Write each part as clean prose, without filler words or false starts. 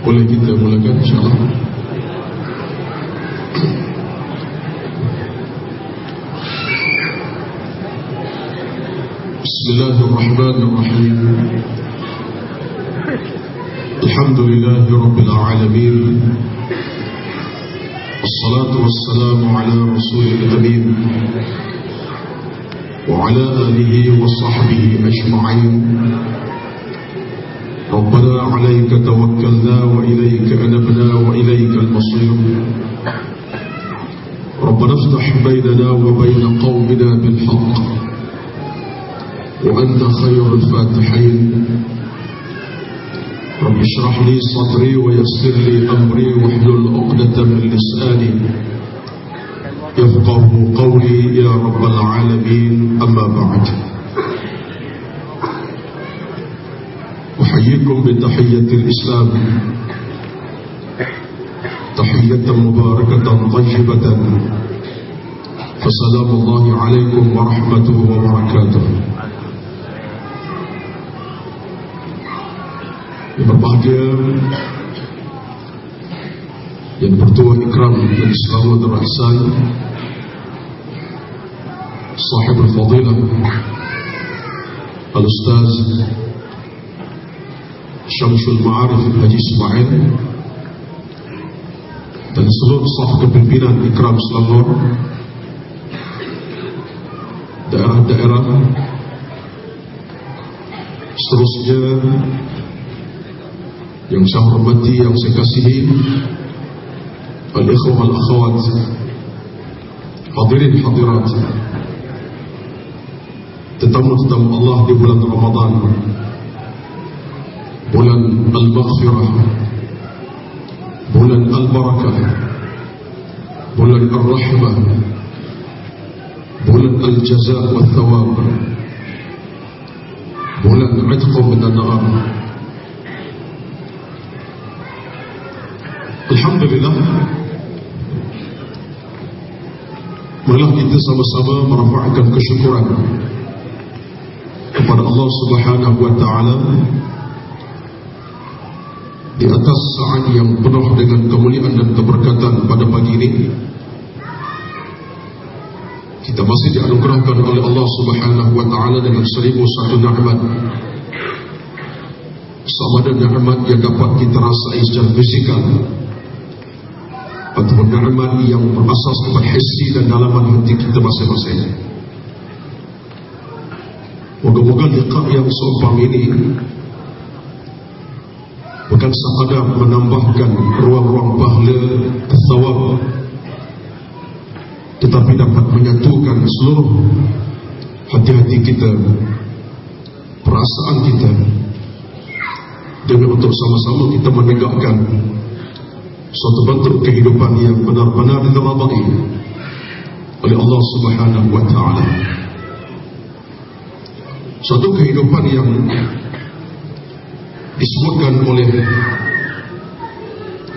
Boleh kita mulakan insyaAllah. Bismillahirrahmanirrahim. Alhamdulillahi Rabbil Alamin. Wassalatu wassalamu ala Rasulil Amin wa ala alihi wa sahbihi ajma'in. ربنا عليك توكلنا وإليك أنبنا وإليك المصير. ربنا افتح بيننا وبين قومنا بالحق وأنت خير الفاتحين. رب اشرح لي صدري ويسر لي أمري واحلل عقدة من لساني يفقه قولي يا رب العالمين. أما بعد، أحييكم بتحية الإسلام، تحية مباركة طيبة، فسلام الله عليكم ورحمته وبركاته. Yang berbahagia, yang bertuah ikram dan selamat terahsan, sahib al-fadilah Al-Ustaz Syamsul Ma'arif Haji Ismail dan seluruh staf kepimpinan Ikram Selangor, daerah-daerah seterusnya yang saya hormati, yang saya kasihi, al-ikhwah wal-akhwat, hadirin hadirat, tetamu-tetamu Allah di bulan Ramadan, bulan al-maghfirah, bulan al-barakah, bulan al-rahmah, bulan al-jaza' wal-thawab, bulan idqum minan nar. Alhamdulillah, marilah kita sama-sama merafa'kan kesyukuran kepada Allah Subhanahu wa ta'ala di atas saat yang penuh dengan kemuliaan dan keberkatan pada pagi ini. Kita masih dianugerahkan oleh Allah Subhanahu wa ta'ala dengan 1001 nikmat. Sama ada nikmat yang dapat kita rasai secara fisikal ataupun nikmat yang berasas kepada hissi dan dalaman hati kita masing-masing. Moga-moga liqa yang seumpama ini bukan sekadar menambahkan ruang-ruang pahala thawab, tetapi dapat menyatukan seluruh hati-hati kita, perasaan kita, demi untuk sama-sama kita menegakkan suatu bentuk kehidupan yang benar-benar diridai oleh Allah Subhanahu wa ta'ala. Suatu kehidupan yang disebutkan oleh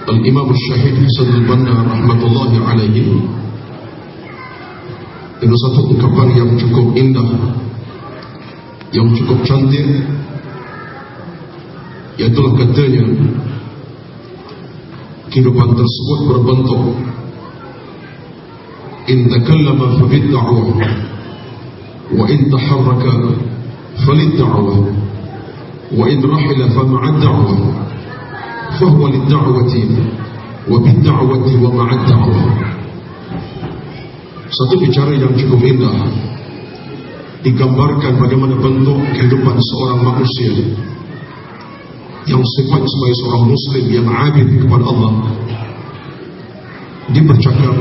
Al-Imam Syahid Hasan Al-Banna rahmatullahi alaihi dengan satu ungkapan yang cukup indah, yang cukup cantik, yaitulah katanya, kehidupan tersebut berbentuk in takallama fa bid da'wah wa in taharraka falid da'wah wa in rahila fa ma'ad da'wah fa huwa lid da'wati wa bid da'wati wa ma'ad da'wah. Satu bicara yang cukup indah, digambarkan bagaimana bentuk kehidupan seorang manusia yang sifat sebagai seorang muslim yang abid kepada Allah. Dia bercakap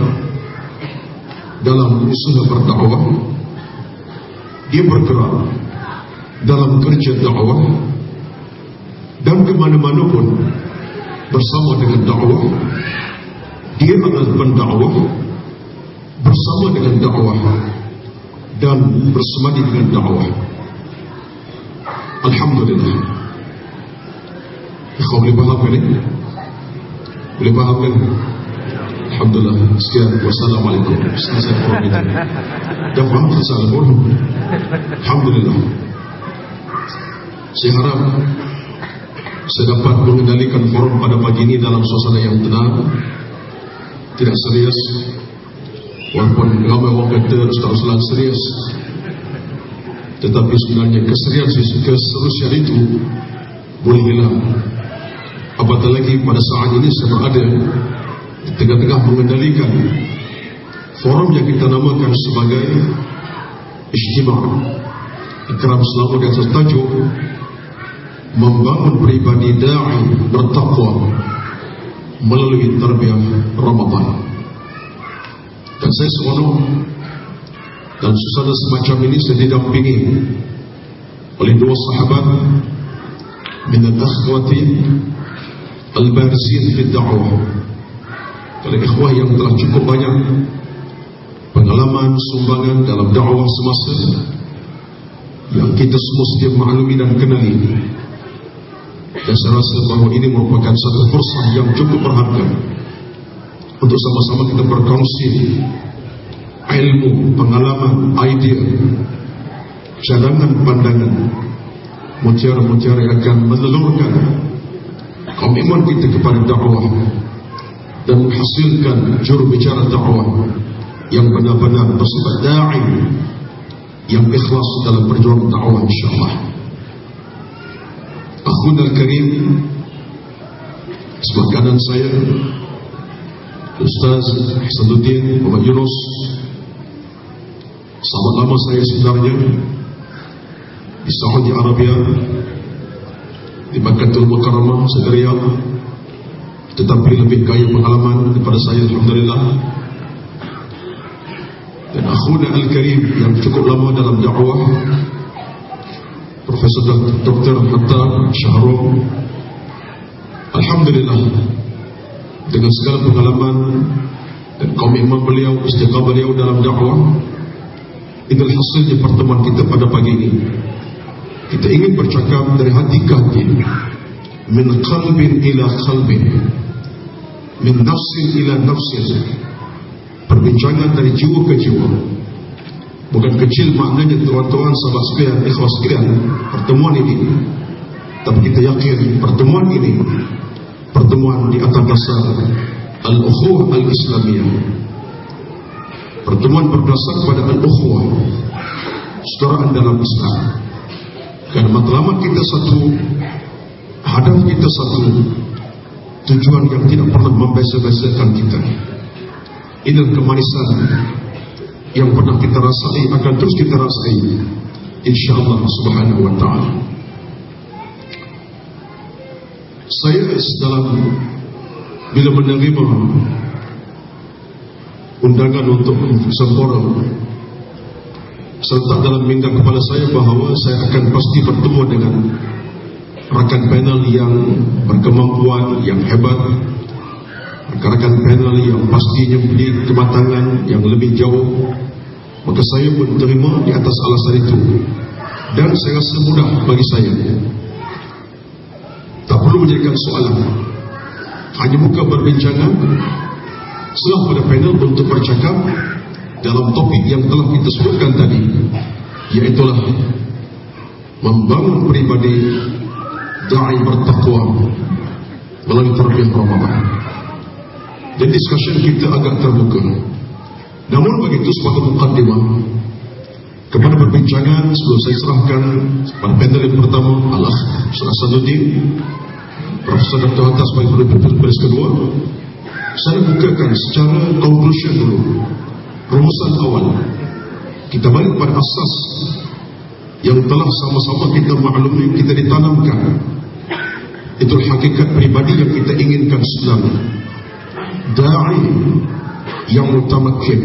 dalam usaha berdakwah, dia bergerak dalam kerja dakwah, dan kemana-mana pun bersama dengan dakwah. Dia adalah pendakwah bersama dengan dakwah dan bersemadi dengan dakwah. Alhamdulillah. Ikhwan boleh faham kan ini? Boleh faham kan? Alhamdulillah. Sekian. Wassalamualaikum. Selesai program itu. Dah faham? Selesai program. Alhamdulillah. Saya harap saya dapat mengendalikan forum pada pagi ini dalam suasana yang tenang, tidak serius. Walaupun ramai orang kata Ustaz serius, tetapi sebenarnya keseriusan itu boleh hilang. Apatah lagi pada saat ini saya berada di tengah-tengah mengendalikan forum yang kita namakan sebagai Ijtima' Ikram Selama di atas tajuk membangun pribadi da'i bertakwa melalui tarbiyah Ramadan. Dan saya seronok dan suasana semacam ini saya didampingi oleh dua sahabat min al-akhwati al-barizin fi da'wah, dari ikhwah yang telah cukup banyak pengalaman sumbangan dalam dakwah semasa yang kita semua sedia maklumi dan kenali. Dan saya rasa bahawa ini merupakan satu fursah yang cukup berharga untuk sama-sama kita berkongsi ilmu, pengalaman, idea, cadangan, pandangan, mutiara-mutiara yang akan menelurkan komitmen kita kepada dakwah dan menghasilkan juru bicara dakwah yang benar-benar bersifat da'i, yang ikhlas dalam perjuangan dakwah, insyaAllah. Akhuna al-Karim, sebelah kanan saya Ustaz Hasanuddin Muhammad Yunus, sahabat lama saya sebenarnya di Saudi Arabia, di Makkatul Mukarramah, Riyadh, tetapi lebih kaya pengalaman daripada saya, alhamdulillah. Dan akhuna al-Karim yang cukup lama dalam dakwah, Profesor Dr. Hattab Syahrul, alhamdulillah, dengan segala pengalaman dan komitmen beliau, istiqamah beliau dalam dakwah, itulah hasilnya pertemuan kita pada pagi ini. Kita ingin bercakap dari hati ke hati, min qalbin ila qalbin, min nafsin ila nafsin, perbincangan dari jiwa ke jiwa. Bukan kecil maknanya tuan-tuan, sahabat sekalian, ikhwas sekalian, pertemuan ini. Tapi kita yakin pertemuan ini pertemuan di atas dasar al-ukhuwah al-islamiyah, pertemuan berdasar pada al-ukhuwah, saudaraan dalam Islam. Karena matlamat kita satu, hadaf kita satu, tujuan yang tidak pernah membeza-bezakan kita. Inilah kemanisan yang pernah kita rasai, akan terus kita rasai, insyaAllah subhanahu wa ta'ala. Saya dalam bila menerima undangan untuk semporan, serta dalam minda kepala saya bahawa saya akan pasti bertemu dengan rakan panel yang berkemampuan, yang hebat, rakan panel yang pastinya memiliki kematangan yang lebih jauh, maka saya pun terima di atas alasan itu. Dan saya rasa mudah bagi saya, tak perlu menjadikan soalan, hanya buka perbincangan setelah pada panel untuk bercakap dalam topik yang telah kita sebutkan tadi, iaitulah membangun pribadi da'i bertakwa melalui tarbiyah Ramadan. Dan discussion kita agak terbuka. Namun begitu sebagai mukaddimah kepada perbincangan, sebelum saya serahkan pada panel yang pertama, Al-Akh Ustaz Hasanuddin, Profesor Dr. Hattab sebagai penulis kedua, saya bukakan secara conclusion dulu, rumusan awal. Kita balik pada asas yang telah sama-sama kita maklumi, kita ditanamkan. Itu hakikat pribadi yang kita inginkan sebenarnya. Da'i yang mutamakin,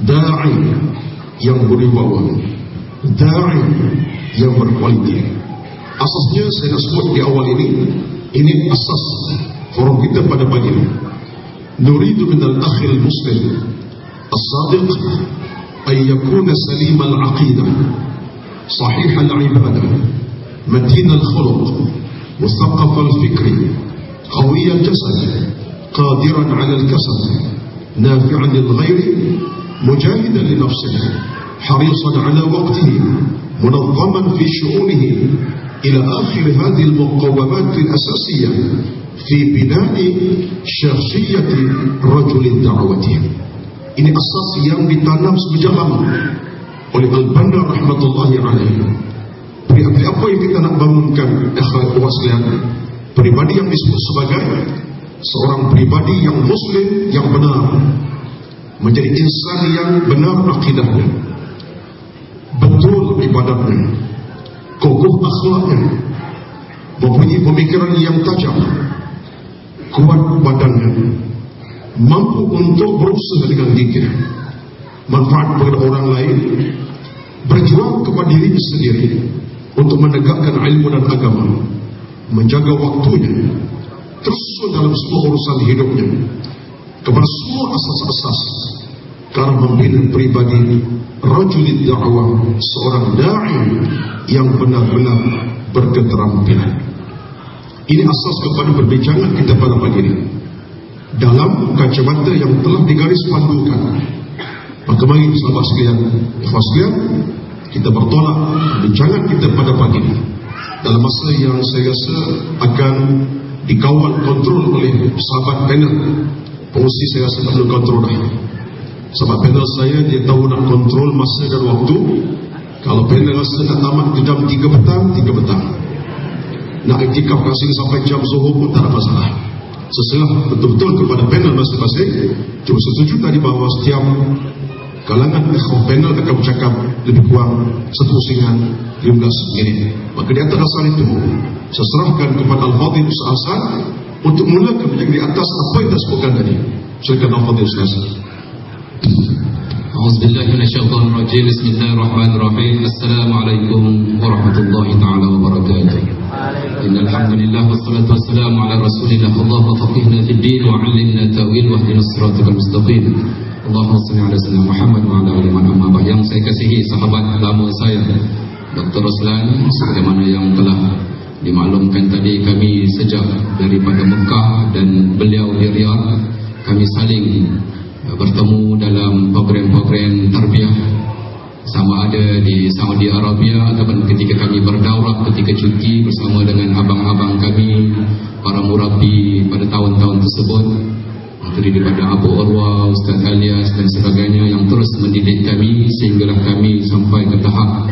da'i yang berwibawa, da'i yang berkualiti. Asasnya saya nak sebut di awal ini asas forum kita pada pagi ini. Nuridu minal akhil muslim as-sadiq ay yakuna salim al-aqidah, sahih al-ibadah, matin al-khuluq, مثقف الفكر، قوي الجسد، قادرا على الكسب، نافعا للغير، مجاهدا لنفسه، حريصا على وقته، منظما في شؤونه، ila akhir hadhihi al-muqawwamat al-asasiyah fi bina'i syakhsiyati rajul ad-da'wati. Ini asas yang ditanam sejak lama oleh Al-Banna rahmatullahi alaihi. Apa yang kita nak bangunkan, ikhwan sekalian, pribadi yang disebut sebagai seorang pribadi yang muslim yang benar, menjadi insan yang benar akidahnya, betul ibadatnya, kokoh akhlaknya, mempunyai pemikiran yang tajam, kuat badannya, mampu untuk berusaha dengan gigih, manfaat kepada orang lain, berjuang kepada dirinya sendiri untuk menegakkan ilmu dan agama, menjaga waktunya, terus dalam semua urusan hidupnya, kepada semua asas-asas karena membina pribadi rajulid da'wah, seorang da'i yang benar-benar berketerampilan. Ini asas kepada perbincangan kita pada pagi ini dalam kacamata yang telah digaris pandukan. Maka mari sahabat sekalian, ikhwan sekalian, kita bertolak perbincangan kita pada pagi ini dalam masa yang saya rasa akan dikawal kontrol oleh sahabat panel. Pengusi saya rasa perlu kontrol dah. Sahabat panel saya, dia tahu nak kontrol masa dan waktu. Kalau panel rasa nak tamat ke jam 3 petang, 3 petang. Nak iktikaf kat sini sampai jam zuhur pun tak ada masalah. Seserah betul-betul kepada panel masing-masing. Cuma setuju tadi bahawa setiap kalangan ikhwan panel akan bercakap lebih kurang 1 pusingan 15 minit. Maka di atas dasar itu saya serahkan kepada Al-Fadhil Ustaz Hasan untuk mulakan menjadi di atas apa yang disebutkan tadi. Silakan Al-Fadhil Ustaz Hasan. A'udzubillahi minasyaitonir rajim. Bismillahirrahmanirrahim. Assalamualaikum warahmatullahi taala wabarakatuh. Innal hamdalillah wassalatu wassalamu ala rasulillah. Allahumma faqihna fid din wa 'allimna ta'wil wa ihdina siratal mustaqim. Allahumma shalli ala sayyidina Muhammad wa ala ali Muhammad. Yang saya kasihi sahabat lama saya Dr. Roslan, sebagaimana yang telah dimaklumkan tadi, kami sejak daripada Mekah dan beliau di Riyadh, kami saling bertemu dalam program-program tarbiyah, sama ada di Saudi Arabia ataupun ketika kami berdaurah ketika cuti bersama dengan abang-abang kami, para murabi pada tahun-tahun tersebut, terdiri daripada Abu Urwa, Ustaz Alias dan sebagainya, yang terus mendidik kami sehinggalah kami sampai ke tahap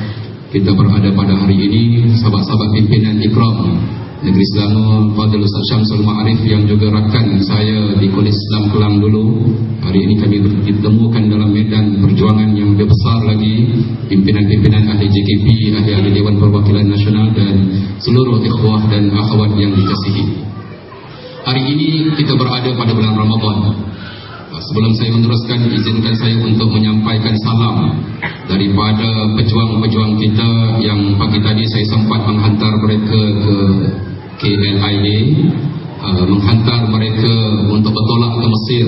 kita berada pada hari ini. Sahabat-sahabat pimpinan Ikram Negeri Selangor, Fadil Ustaz Syamsul Ma'arif yang juga rakan saya di Kolej Islam Kelang dulu, hari ini kami ditemukan dalam medan perjuangan yang lebih besar lagi. Pimpinan-pimpinan ahli JKP, ahli-ahli Dewan Perwakilan Nasional dan seluruh ikhwah dan akhwat yang dikasihi. Hari ini kita berada pada bulan Ramadan. Sebelum saya meneruskan, izinkan saya untuk menyampaikan salam daripada pejuang-pejuang kita yang pagi tadi saya sempat menghantar mereka ke KLIA, menghantar mereka untuk bertolak ke Mesir.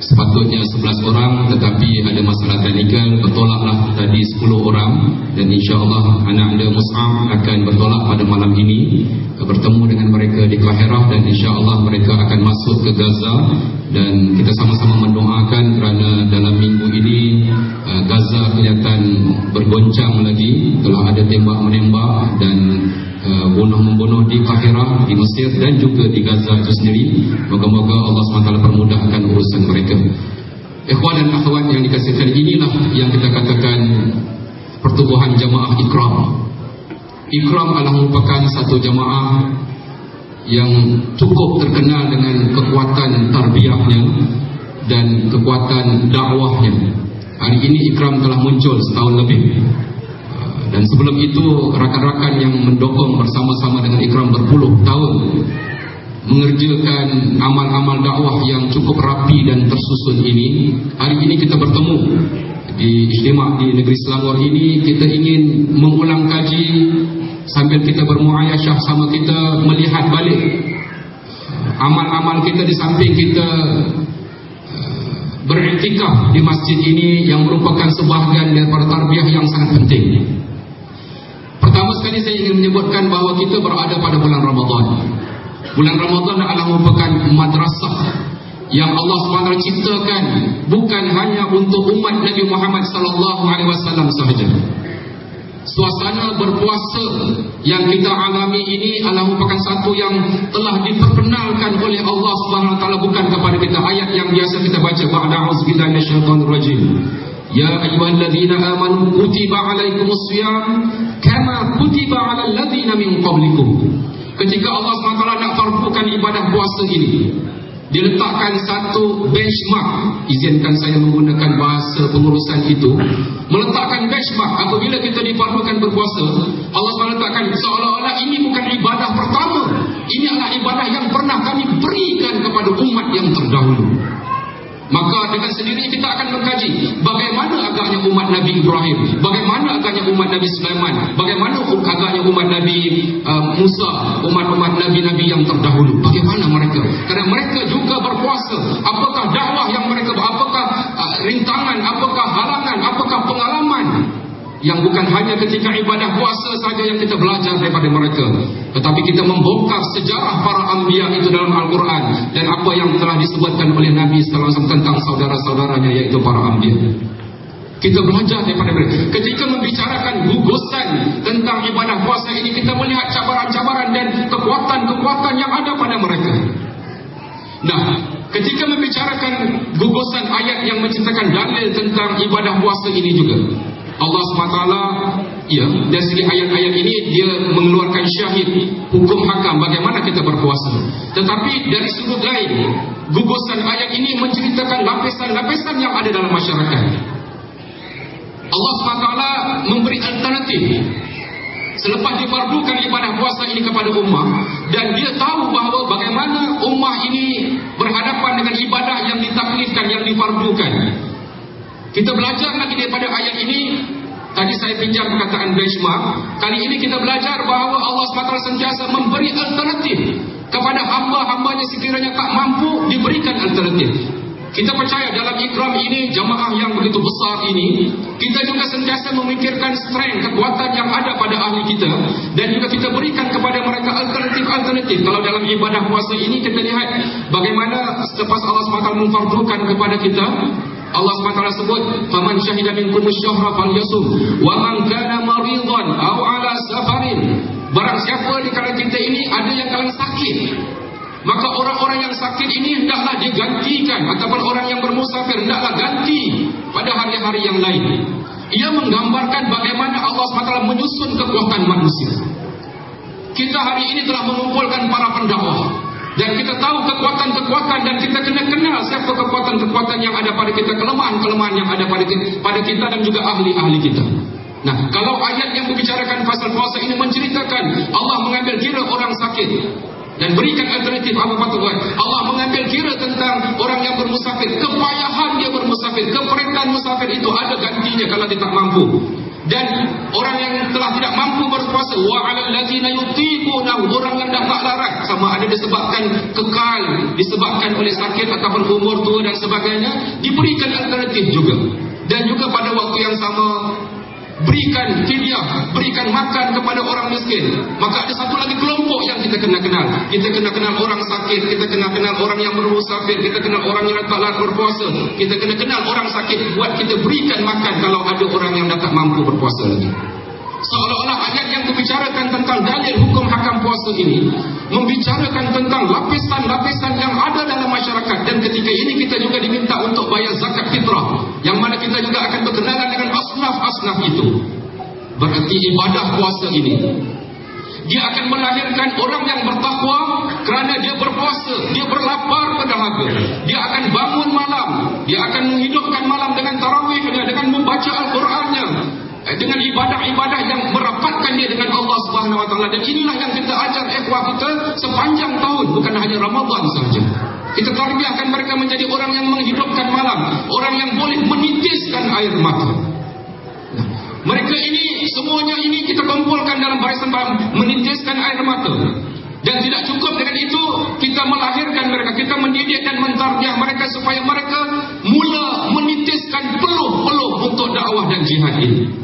Sepatutnya 11 orang, tetapi ada masalah teknikal, bertolaklah tadi 10 orang. Dan insyaAllah anak anda Mus'ab akan bertolak pada malam ini, bertemu dengan mereka di Kahirah, dan insyaAllah mereka akan masuk ke Gaza. Dan kita sama-sama mendoakan kerana dalam minggu ini Gaza kelihatan bergoncang lagi, telah ada tembak-menembak dan bunuh-membunuh di Kahirah, di Mesir dan juga di Gaza itu sendiri. Moga-moga Allah SWT permudahkan urusan mereka. Ikhwan dan akhwat yang dikasihkan, inilah yang kita katakan pertubuhan jamaah Ikram. Ikram adalah merupakan satu jamaah yang cukup terkenal dengan kekuatan tarbiyahnya dan kekuatan dakwahnya. Hari ini Ikram telah muncul setahun lebih. Dan sebelum itu rakan-rakan yang mendokong bersama-sama dengan Ikram berpuluh tahun mengerjakan amal-amal dakwah yang cukup rapi dan tersusun ini. Hari ini kita bertemu di istimewa di Negeri Selangor ini. Kita ingin mengulang kaji sambil kita bermuayashah sama kita, melihat balik amal-amal kita di samping kita beriktikaf di masjid ini yang merupakan sebahagian daripada tarbiyah yang sangat penting. Pertama sekali saya ingin menyebutkan bahawa kita berada pada bulan Ramadan. Bulan Ramadan adalah merupakan madrasah yang Allah SWT ciptakan bukan hanya untuk umat Nabi Muhammad SAW sahaja. suasana berpuasa yang kita alami ini adalah merupakan satu yang telah diperkenalkan oleh Allah Subhanahu wa taala, bukan kepada kita. Ayat yang biasa kita baca, ba'da'uzubillahi minasyaitonirrajim. Ya ayyuhalladzina amanu kutiba alaikumus shiyam kama kutiba alal ladzina min qablikum. Ketika Allah SWT nak fardukan ibadah puasa ini, dia letakkan satu benchmark. Izinkan saya menggunakan bahasa pengurusan itu, meletakkan benchmark. Apabila kita difardukan berpuasa, Allah SWT letakkan seolah-olah ini bukan ibadah pertama, ini adalah ibadah yang pernah kami berikan kepada umat yang terdahulu. Maka dengan sendirinya kita akan mengkaji bagaimana agaknya umat Nabi Ibrahim, bagaimana agaknya umat Nabi Sulaiman, bagaimana agaknya umat Nabi Musa, umat-umat Nabi-Nabi yang terdahulu. Bagaimana mereka? Kerana mereka juga berpuasa. Apakah dakwah yang mereka, apakah rintangan, apakah halangan, apakah pengalaman yang bukan hanya ketika ibadah puasa saja yang kita belajar daripada mereka, tetapi kita membongkar sejarah para anbiya itu dalam Al-Quran dan apa yang telah disebutkan oleh Nabi sallallahu alaihi wasallam tentang saudara-saudaranya, iaitu para anbiya. Kita belajar daripada mereka. Ketika membicarakan gugusan tentang ibadah puasa ini, kita melihat cabaran-cabaran dan kekuatan-kekuatan yang ada pada mereka. Nah, ketika membicarakan gugusan ayat yang menceritakan dalil tentang ibadah puasa ini juga, Allah SWT, ya, dari segi ayat-ayat ini dia mengeluarkan syahid, hukum hakam bagaimana kita berpuasa. Tetapi dari sudut lain, gugusan ayat ini menceritakan lapisan-lapisan yang ada dalam masyarakat. Allah SWT memberi alternatif. Selepas difardukan ibadah puasa ini kepada ummah, dan dia tahu bahawa bagaimana ummah ini berhadapan dengan ibadah yang ditaklifkan, yang difardukan. Kita belajar lagi daripada ayat ini. Tadi saya pinjam perkataan benchmark. Kali ini kita belajar bahawa Allah SWT sentiasa memberi alternatif kepada hamba-hambanya sekiranya tak mampu, diberikan alternatif. Kita percaya dalam ikram ini, jamaah yang begitu besar ini, kita juga sentiasa memikirkan strength, kekuatan yang ada pada ahli kita, dan juga kita berikan kepada mereka alternatif-alternatif. Kalau dalam ibadah puasa ini kita lihat bagaimana selepas Allah SWT memfardukan kepada kita, Allah SWT sebut, faman syahida minkumus syahra falyasum wa man kana maridan aw ala safarin. Barang siapa di kalangan kita ini ada yang kalangan sakit, maka orang-orang yang sakit ini hendaklah digantikan, ataupun orang yang bermusafir hendaklah ganti pada hari-hari yang lain. Ia menggambarkan bagaimana Allah SWT menyusun kekuatan manusia. Kita hari ini telah mengumpulkan para pendakwah, dan kita tahu kekuatan-kekuatan, dan kita kena kenal siapa kekuatan-kekuatan yang ada pada kita, kelemahan-kelemahan yang ada pada kita dan juga ahli-ahli kita. Nah, kalau ayat yang membicarakan pasal puasa ini menceritakan Allah mengambil kira orang sakit dan berikan alternatif apa patut. Allah mengambil kira tentang orang yang bermusafir, kepayahan dia bermusafir, keperitan musafir itu ada gantinya kalau dia tak mampu. Dan orang yang telah tidak mampu berpuasa, wa 'alal ladzina yutiqunahu, orang yang dah tak larat, sama ada disebabkan kekal, disebabkan oleh sakit ataupun umur tua dan sebagainya, diberikan alternatif juga. Dan juga pada waktu yang sama berikan fidyah, berikan makan kepada orang miskin. Maka ada satu lagi kelompok yang kita kena kenal. Kita kena kenal orang sakit, kita kena kenal orang yang bermusafir, kita kenal orang yang tak larat berpuasa, kita kena kenal orang sakit, buat kita berikan makan kalau ada orang yang tak mampu berpuasa lagi. Seolah-olah ayat yang membicarakan tentang dalil hukum hakam puasa ini membicarakan tentang lapisan-lapisan yang ada dalam masyarakat. Dan ketika ini kita juga diminta untuk bayar zakat fitrah, yang mana kita juga akan berkenalan dengan asnaf-asnaf itu. Berarti ibadah puasa ini, dia akan melahirkan orang yang bertakwa kerana dia berpuasa, dia berlapar berdahaga, dia akan bangun malam, dia akan menghidupkan malam dengan tarawihnya, dengan membaca Al-Qurannya, dengan ibadah-ibadah yang merapatkan dia dengan Allah Subhanahu wa taala. Dan inilah yang kita ajar ikhwah kita sepanjang tahun, bukan hanya Ramadan saja. Kita tarbiyahkan mereka menjadi orang yang menghidupkan malam, orang yang boleh menitiskan air mata. Nah, mereka ini, semuanya ini kita kumpulkan dalam barisan menitiskan air mata. Dan tidak cukup dengan itu, kita melahirkan mereka, kita mendidik dan mentarbiyah mereka supaya mereka mula menitiskan peluh-peluh untuk dakwah dan jihad ini.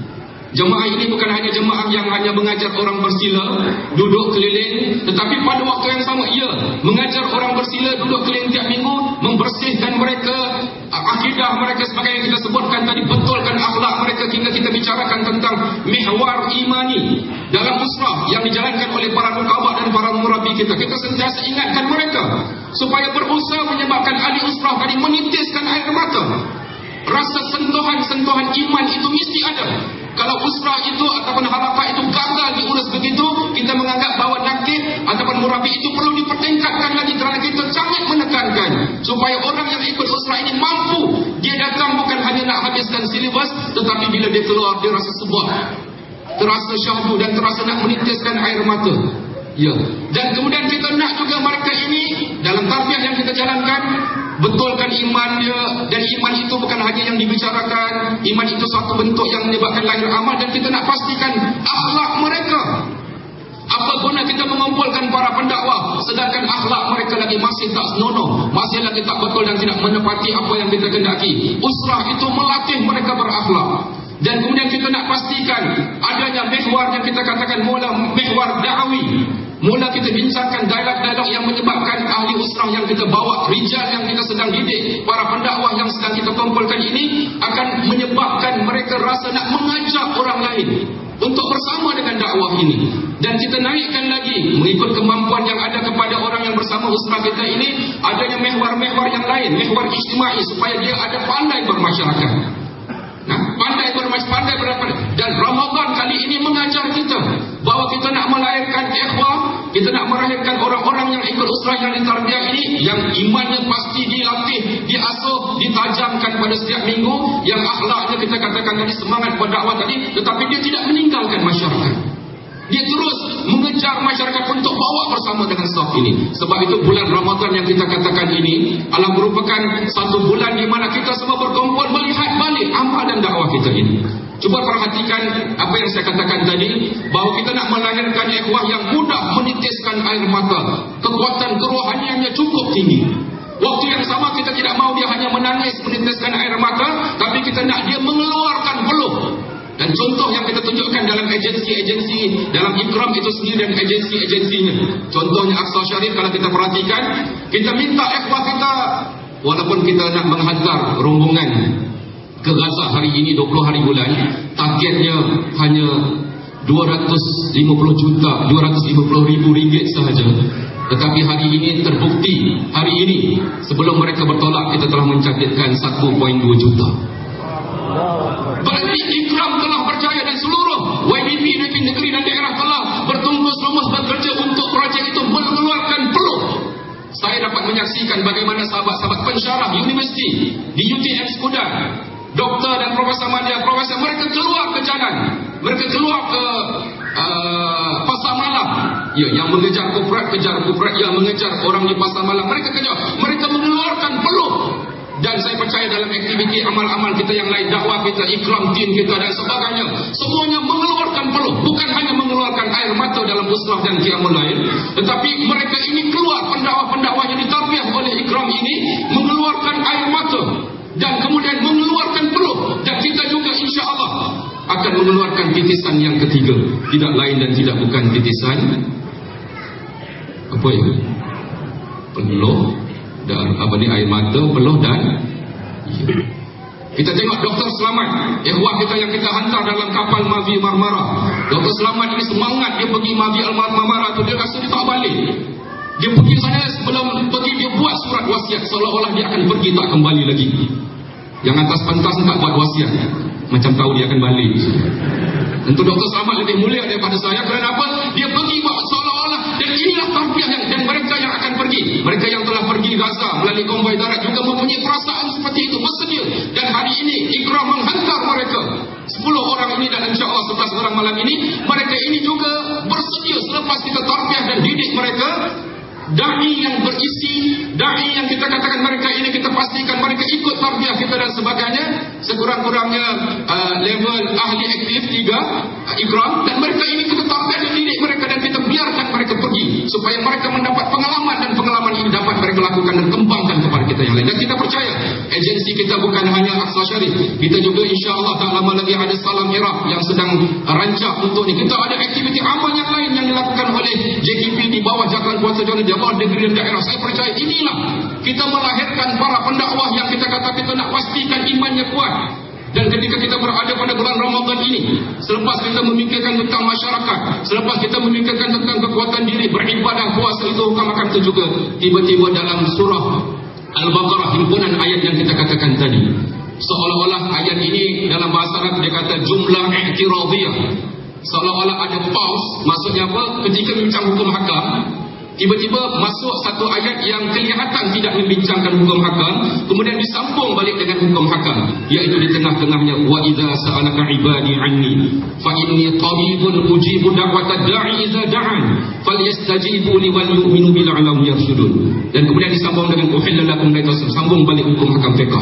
Jemaah ini bukan hanya jemaah yang hanya mengajar orang bersila duduk keliling, tetapi pada waktu yang sama ia mengajar orang bersila duduk keliling tiap minggu, membersihkan mereka, akidah mereka sebagai yang kita sebutkan tadi, betulkan akhlak mereka hingga kita bicarakan tentang mihwar imani dalam usrah yang dijalankan oleh para nukabah dan para murabi kita sentiasa ingatkan mereka supaya berusaha menyebabkan ahli usrah tadi menitiskan air mata. Rasa sentuhan-sentuhan iman itu mesti ada. Kalau usrah itu ataupun halaqah itu gagal diurus begitu, kita menganggap bahawa nakib ataupun murabi itu perlu dipertingkatkan lagi, kerana kita sangat menekankan supaya orang yang ikut usrah ini mampu. Dia datang bukan hanya nak habiskan silibus, tetapi bila dia keluar dia rasa sebab, terasa syahdu dan terasa nak menitiskan air mata. Ya, dan kemudian kita nak juga mereka ini dalam tarbiyah yang kita jalankan betulkan iman dia, dan iman itu bukan hanya yang dibicarakan, iman itu satu bentuk yang menyebabkan lahir amal, dan kita nak pastikan akhlak mereka. Apa guna kita mengumpulkan para pendakwah sedangkan akhlak mereka lagi masih tak senonoh, masih lagi tak betul dan tidak menepati apa yang kita kendaki. Usrah itu melatih mereka berakhlak. Dan kemudian kita nak pastikan adanya mihwar yang kita katakan mula mihwar da'awi. Mula kita bincangkan dialog-dialog yang menyebabkan ahli usrah yang kita bawa, rijal yang kita sedang didik, para pendakwah yang sedang kita kumpulkan ini akan menyebabkan mereka rasa nak mengajak orang lain untuk bersama dengan dakwah ini. Dan kita naikkan lagi mengikut kemampuan yang ada kepada orang yang bersama usrah kita ini, adanya mihwar-mihwar yang lain, mihwar ijtimai, supaya dia ada pandai bermasyarakat. Pandai berapa. Dan Ramadan kali ini mengajar kita bahawa kita nak melahirkan ikhwah, kita nak melahirkan orang-orang yang ikut usrah yang ditarbiyah ini, yang imannya pasti dilatih, diasuh, ditajamkan pada setiap minggu, yang akhlaknya kita katakan tadi semangat berdakwah tadi, tetapi dia tidak meninggalkan masyarakat. Dia terus mengejar masyarakat untuk bawa bersama dengan saf ini. Sebab itu bulan Ramadan yang kita katakan ini adalah merupakan satu bulan di mana kita semua berkumpul melihat balik amal dan dakwah kita ini. Cuba perhatikan apa yang saya katakan tadi, bahawa kita nak melahirkan ikhwah yang mudah menitiskan air mata, kekuatan kerohaniannya cukup tinggi. Waktu yang sama kita tidak mahu dia hanya menangis menitiskan air mata, tapi kita nak dia mengeluarkan peluh. Dan contoh yang kita tunjukkan dalam agensi-agensi, dalam Ikram itu sendiri dan agensi-agensinya. Contohnya Aqsa Sharif, kalau kita perhatikan, kita minta ikhwah kita, walaupun kita nak menghantar rombongan ke Gaza hari ini 20 hari bulan, targetnya hanya 250 ribu ringgit sahaja. Tetapi hari ini terbukti, hari ini sebelum mereka bertolak, kita telah mencatatkan 1.2 juta. Berarti Ikram telah percaya dan seluruh YDP negeri dan daerah telah bertungkus lumus bekerja untuk projek itu mengeluarkan peluh. Saya dapat menyaksikan bagaimana sahabat-sahabat pensyarah universiti di UTM Skudar, doktor dan profesor madya, mereka keluar ke jalan, mereka keluar ke pasar malam, ya, yang mengejar kufrat, yang mengejar orang di pasar malam, mereka kejar, mereka mengeluarkan peluh. Dan saya percaya dalam aktiviti amal-amal kita yang lain, dakwah kita, Ikram team kita dan sebagainya, semuanya mengeluarkan peluh. Bukan hanya mengeluarkan air mata dalam usrah dan qiyamul lail, tetapi mereka ini keluar, pendakwah-pendakwah yang ditarbiyah oleh Ikram ini mengeluarkan air mata dan kemudian mengeluarkan peluh. Dan kita juga insya Allah akan mengeluarkan titisan yang ketiga, tidak lain dan tidak bukan titisan apa ya? Peluh dan apa ni, air mata, peluh dan ya. Kita tengok Dr. Selamat, ikhwah kita yang kita hantar dalam kapal Mavi Marmara. Dr. Selamat ini semangat, dia pergi Mavi Marmara tu, dia rasa dia tak balik. Dia pergi sana, sebelum pergi dia buat surat wasiat, seolah-olah dia akan pergi tak kembali lagi. Yang atas pentas tak buat wasiat, macam tahu dia akan balik. Tentu Dr. Selamat lebih mulia daripada saya. Kerana apa? Dia pergi buat seolah-olah, dan inilah tarbiyah dan mereka yang akan pergi. Mereka yang telah pergi Gaza melalui konvoi darat juga mempunyai perasaan seperti itu, bersedia. Dan hari ini Ikram menghantar mereka 10 orang ini, dan insya-Allah 11 orang malam ini. Mereka ini juga bersedia selepas kita tarbiyah dan didik mereka. Da'i yang berisi, da'i yang kita katakan mereka ini, kita pastikan mereka ikut tarbiyah kita dan sebagainya. Sekurang-kurangnya level ahli aktif 3 Ikram, dan mereka ini kita tarbiyah dan didik mereka, dan kita biarkan mereka pergi supaya mereka mendapat pengalaman, dan pengalaman ini dapat mereka lakukan dan kembangkan kepada kita yang lain. Dan kita percaya agensi kita bukan hanya Aqsa Sharif, kita juga insya-Allah tak lama lagi ada Salam Iraq yang sedang rancang untuk ni. Kita ada aktiviti amal yang lain yang dilakukan oleh JKP di bawah Jabatan Kuasa Jawatan negeri dan daerah. Saya percaya inilah kita melahirkan para pendakwah yang kita kata kita nak pastikan imannya kuat. Dan ketika kita berada pada bulan Ramadan ini, selepas kita memikirkan tentang masyarakat, selepas kita memikirkan tentang kekuatan diri, beribadah, puasa itu makan itu juga, tiba-tiba dalam surah Al-Baqarah, himpunan ayat yang kita katakan tadi, seolah-olah ayat ini dalam bahasa Arab dia kata jumlah i'tiradiyah, seolah-olah ada pause. Maksudnya apa? Ketika bincang hukum hakam, tiba-tiba masuk satu ayat yang kelihatan tidak membincangkan hukum hakam, kemudian disambung balik dengan hukum hakam, iaitu di tengah-tengahnya, wa idza sa'alaka ibadi anni fa inni qaribun ujibu da'watad da'i idza da'an falyastajibu li wal yu'minu bil 'alahum yarshudun. Dan kemudian disambung dengan uhilla lakum lakum, sambung balik hukum hakam fiqh.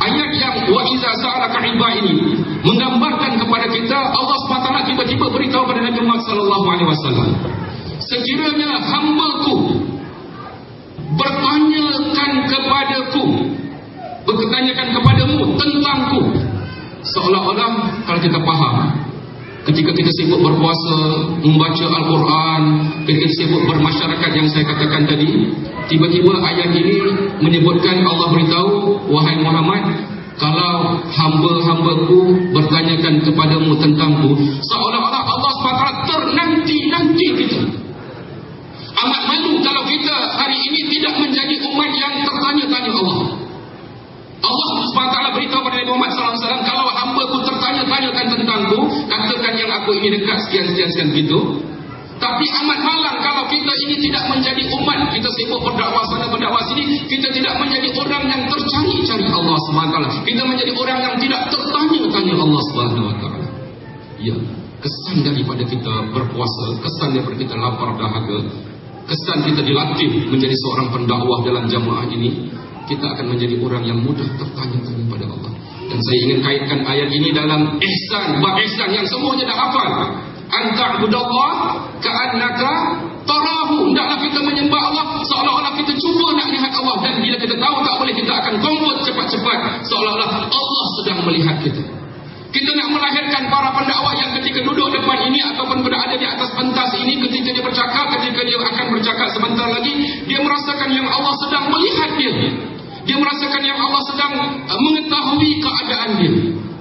Ayat yang wa idza sa'alaka ibadi ini menggambarkan kepada kita Allah SWT tiba-tiba beritahu pada Nabi Muhammad sallallahu alaihi wasallam, sekiranya hamba-Ku bertanyakan kepadamu tentang-Ku, seolah-olah kalau kita faham, ketika kita sibuk berpuasa, membaca Al-Quran, ketika kita sibuk bermasyarakat yang saya katakan tadi, tiba-tiba ayat ini menyebutkan, Allah beritahu, wahai Muhammad, kalau hamba-hamba-Ku bertanyakan kepadamu tentang-Ku, seolah-olah Allah SWT ternanti-nanti kita. Amat malu kalau kita hari ini tidak menjadi umat yang tertanya-tanya Allah. Allah SWT beritahu kepada Nabi Muhammad SAW, kalau hamba-Ku tertanya-tanyakan tentang-Ku, katakan yang aku ini dekat sekian-sekian gitu. Tapi amat malang kalau kita ini tidak menjadi umat, kita sibuk berdakwah sana berdakwah sini, kita tidak menjadi orang yang tercari-cari Allah SWT. Kita menjadi orang yang tidak tertanya-tanya Allah SWT. Ya, kesan daripada kita berpuasa, kesan daripada kita lapar dahaga, kesan kita dilatih menjadi seorang pendakwah dalam jamaah ini, kita akan menjadi orang yang mudah tertanya-tanya pada Allah. Dan saya ingin kaitkan ayat ini dalam ihsan, bab ihsan yang semuanya dah hafal. Anta'budallah ka'annaka tarahu. Hendaklah kita menyembah Allah seolah-olah kita cuba nak lihat Allah. Dan bila kita tahu tak boleh, kita akan convert cepat-cepat seolah-olah Allah sedang melihat kita. Kita nak melahirkan para pendakwah yang ketika duduk depan ini ataupun berada di atas pentas ini, ketika dia bercakap, ketika dia akan bercakap sebentar lagi, dia merasakan yang Allah sedang melihat dia. Dia merasakan yang Allah sedang mengetahui keadaan dia.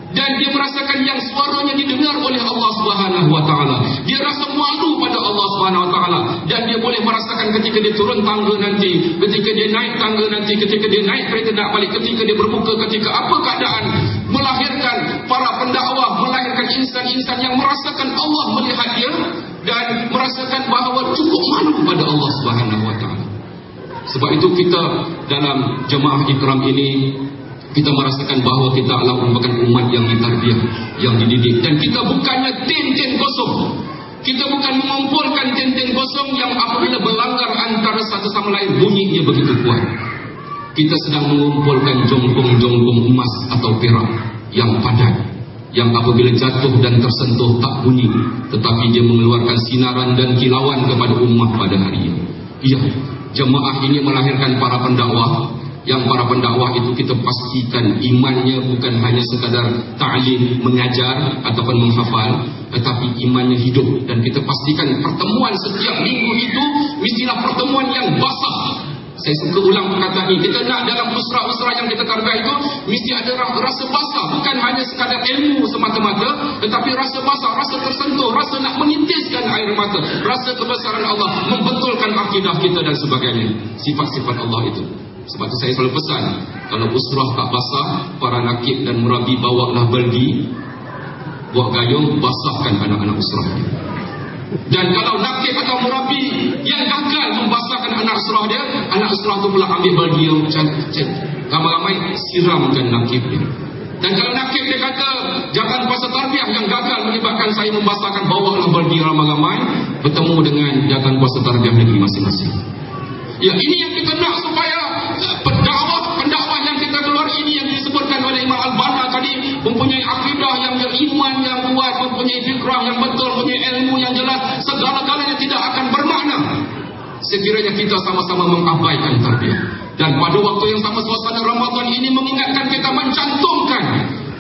Dan dia merasakan yang suaranya didengar oleh Allah Subhanahu wa taala. Dia rasa malu pada Allah Subhanahu wa taala, dan dia boleh merasakan ketika dia turun tangga nanti, ketika dia naik tangga nanti, ketika dia naik kereta nak balik, ketika dia berbuka, ketika apa keadaan, melahirkan para pendakwah, melahirkan insan-insan yang merasakan Allah melihat dia dan merasakan bahawa cukup malu pada Allah Subhanahu wa taala. Sebab itu kita dalam jemaah ikram ini, kita merasakan bahawa kita adalah merupakan umat yang ditarbiyah, yang dididik. Dan kita bukannya tin-tin kosong. Kita bukan mengumpulkan tin-tin kosong yang apabila berlanggar antara satu sama lain bunyinya begitu kuat. Kita sedang mengumpulkan jongkong-jongkong emas atau perak yang padat, yang apabila jatuh dan tersentuh tak bunyi, tetapi dia mengeluarkan sinaran dan kilauan kepada umat pada hari ini. Iya, jemaah ini melahirkan para pendakwah. Yang para pendakwah itu kita pastikan imannya bukan hanya sekadar ta'lim, mengajar ataupun menghafal, tetapi imannya hidup. Dan kita pastikan pertemuan setiap minggu itu mestilah pertemuan yang basah. Saya suka ulang perkataan ini. Kita nak dalam usrah-usrah yang kita tarbiyah itu mesti ada rasa basah, bukan hanya sekadar ilmu semata-mata, tetapi rasa basah, rasa tersentuh, rasa nak menitiskan air mata, rasa kebesaran Allah, membetulkan akidah kita dan sebagainya. Sifat-sifat Allah itu. Sebab itu saya selalu pesan, kalau usrah tak basah, para nakib dan murabi bawalah baldi, buat gayung, basahkan anak-anak usrah. Dan kalau nakib atau murabi yang gagal membasahkan anak usrah dia, anak usrah tu pula ambil baldi yang ramai-ramai siramkan nakib dia. Dan kalau nakib dia kata jangan puasa tarbiyah yang gagal menyebabkan saya membasahkan, bawalah baldi ramai-ramai, bertemu dengan jangan puasa tarbiyah negeri masing-masing. Ya, ini yang kita nak supaya pendakwah yang kita keluar ini yang disebutkan oleh Imam Al-Banna tadi, mempunyai akidah yang beriman yang kuat, mempunyai fikrah yang betul, mempunyai ilmu yang jelas, segala-galanya tidak akan bermakna sekiranya kita sama-sama mengabaikan tarbiyah. Dan pada waktu yang sama, suasana Ramadan ini mengingatkan kita mencantumkan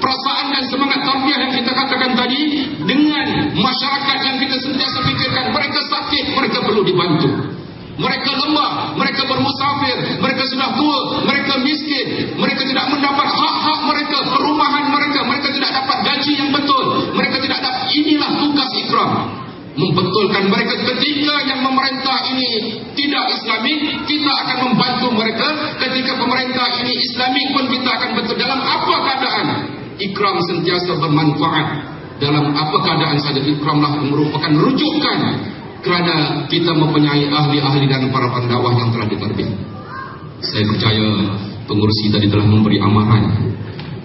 perasaan dan semangat tarbiyah yang kita katakan tadi dengan masyarakat yang kita sentiasa fikirkan. Mereka sakit, mereka perlu dibantu. Mereka lemah, mereka bermusafir, mereka sudah tua, mereka miskin, mereka tidak mendapat hak-hak mereka, perumahan mereka, mereka betulkan mereka. Ketika yang memerintah ini tidak Islamik, kita akan membantu mereka. Ketika pemerintah ini Islamik pun kita akan bantu. Dalam apa keadaan? Ikram sentiasa bermanfaat. Dalam apa keadaan saja ikramlah merupakan rujukan, kerana kita mempunyai ahli-ahli dan para pendakwah yang telah diterbit. Saya percaya pengurus kita tadi telah memberi amaran.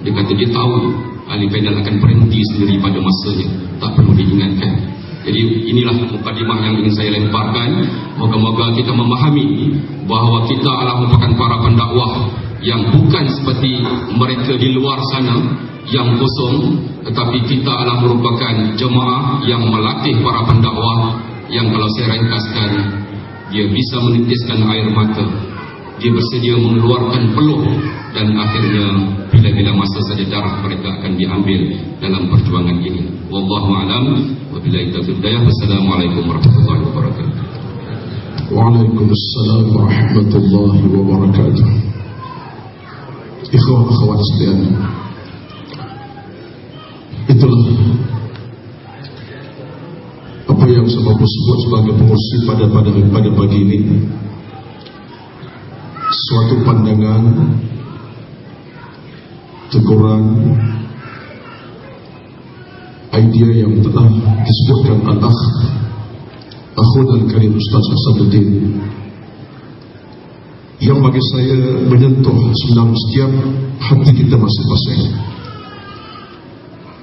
Dia kata dia tahu ahli panel akan berhenti sendiri pada masanya, tak perlu diingatkan. Jadi inilah mukadimah yang ingin saya lemparkan. Moga-moga kita memahami bahawa kita adalah merupakan para pendakwah yang bukan seperti mereka di luar sana yang kosong, tetapi kita adalah merupakan jemaah yang melatih para pendakwah yang kalau saya ringkaskan, dia bisa menitiskan air mata, dia bersedia mengeluarkan peluh, dan akhirnya bila-bila masa saja darah mereka akan diambil dalam perjuangan ini. Wallahu a'lam wa billahi taufiq. Wassalamualaikum warahmatullahi wabarakatuh. Waalaikumsalam warahmatullahi wabarakatuh. Ikhwan akhwat sekalian, itulah apa yang saya mau sebut sebagai pengurusi pada pagi ini. Suatu pandangan, teguran, idea yang telah disebutkan al-akh Akhun Al-Karim Ustaz Asaduddin, yang bagi saya menyentuh dalam setiap hati kita masing-masing.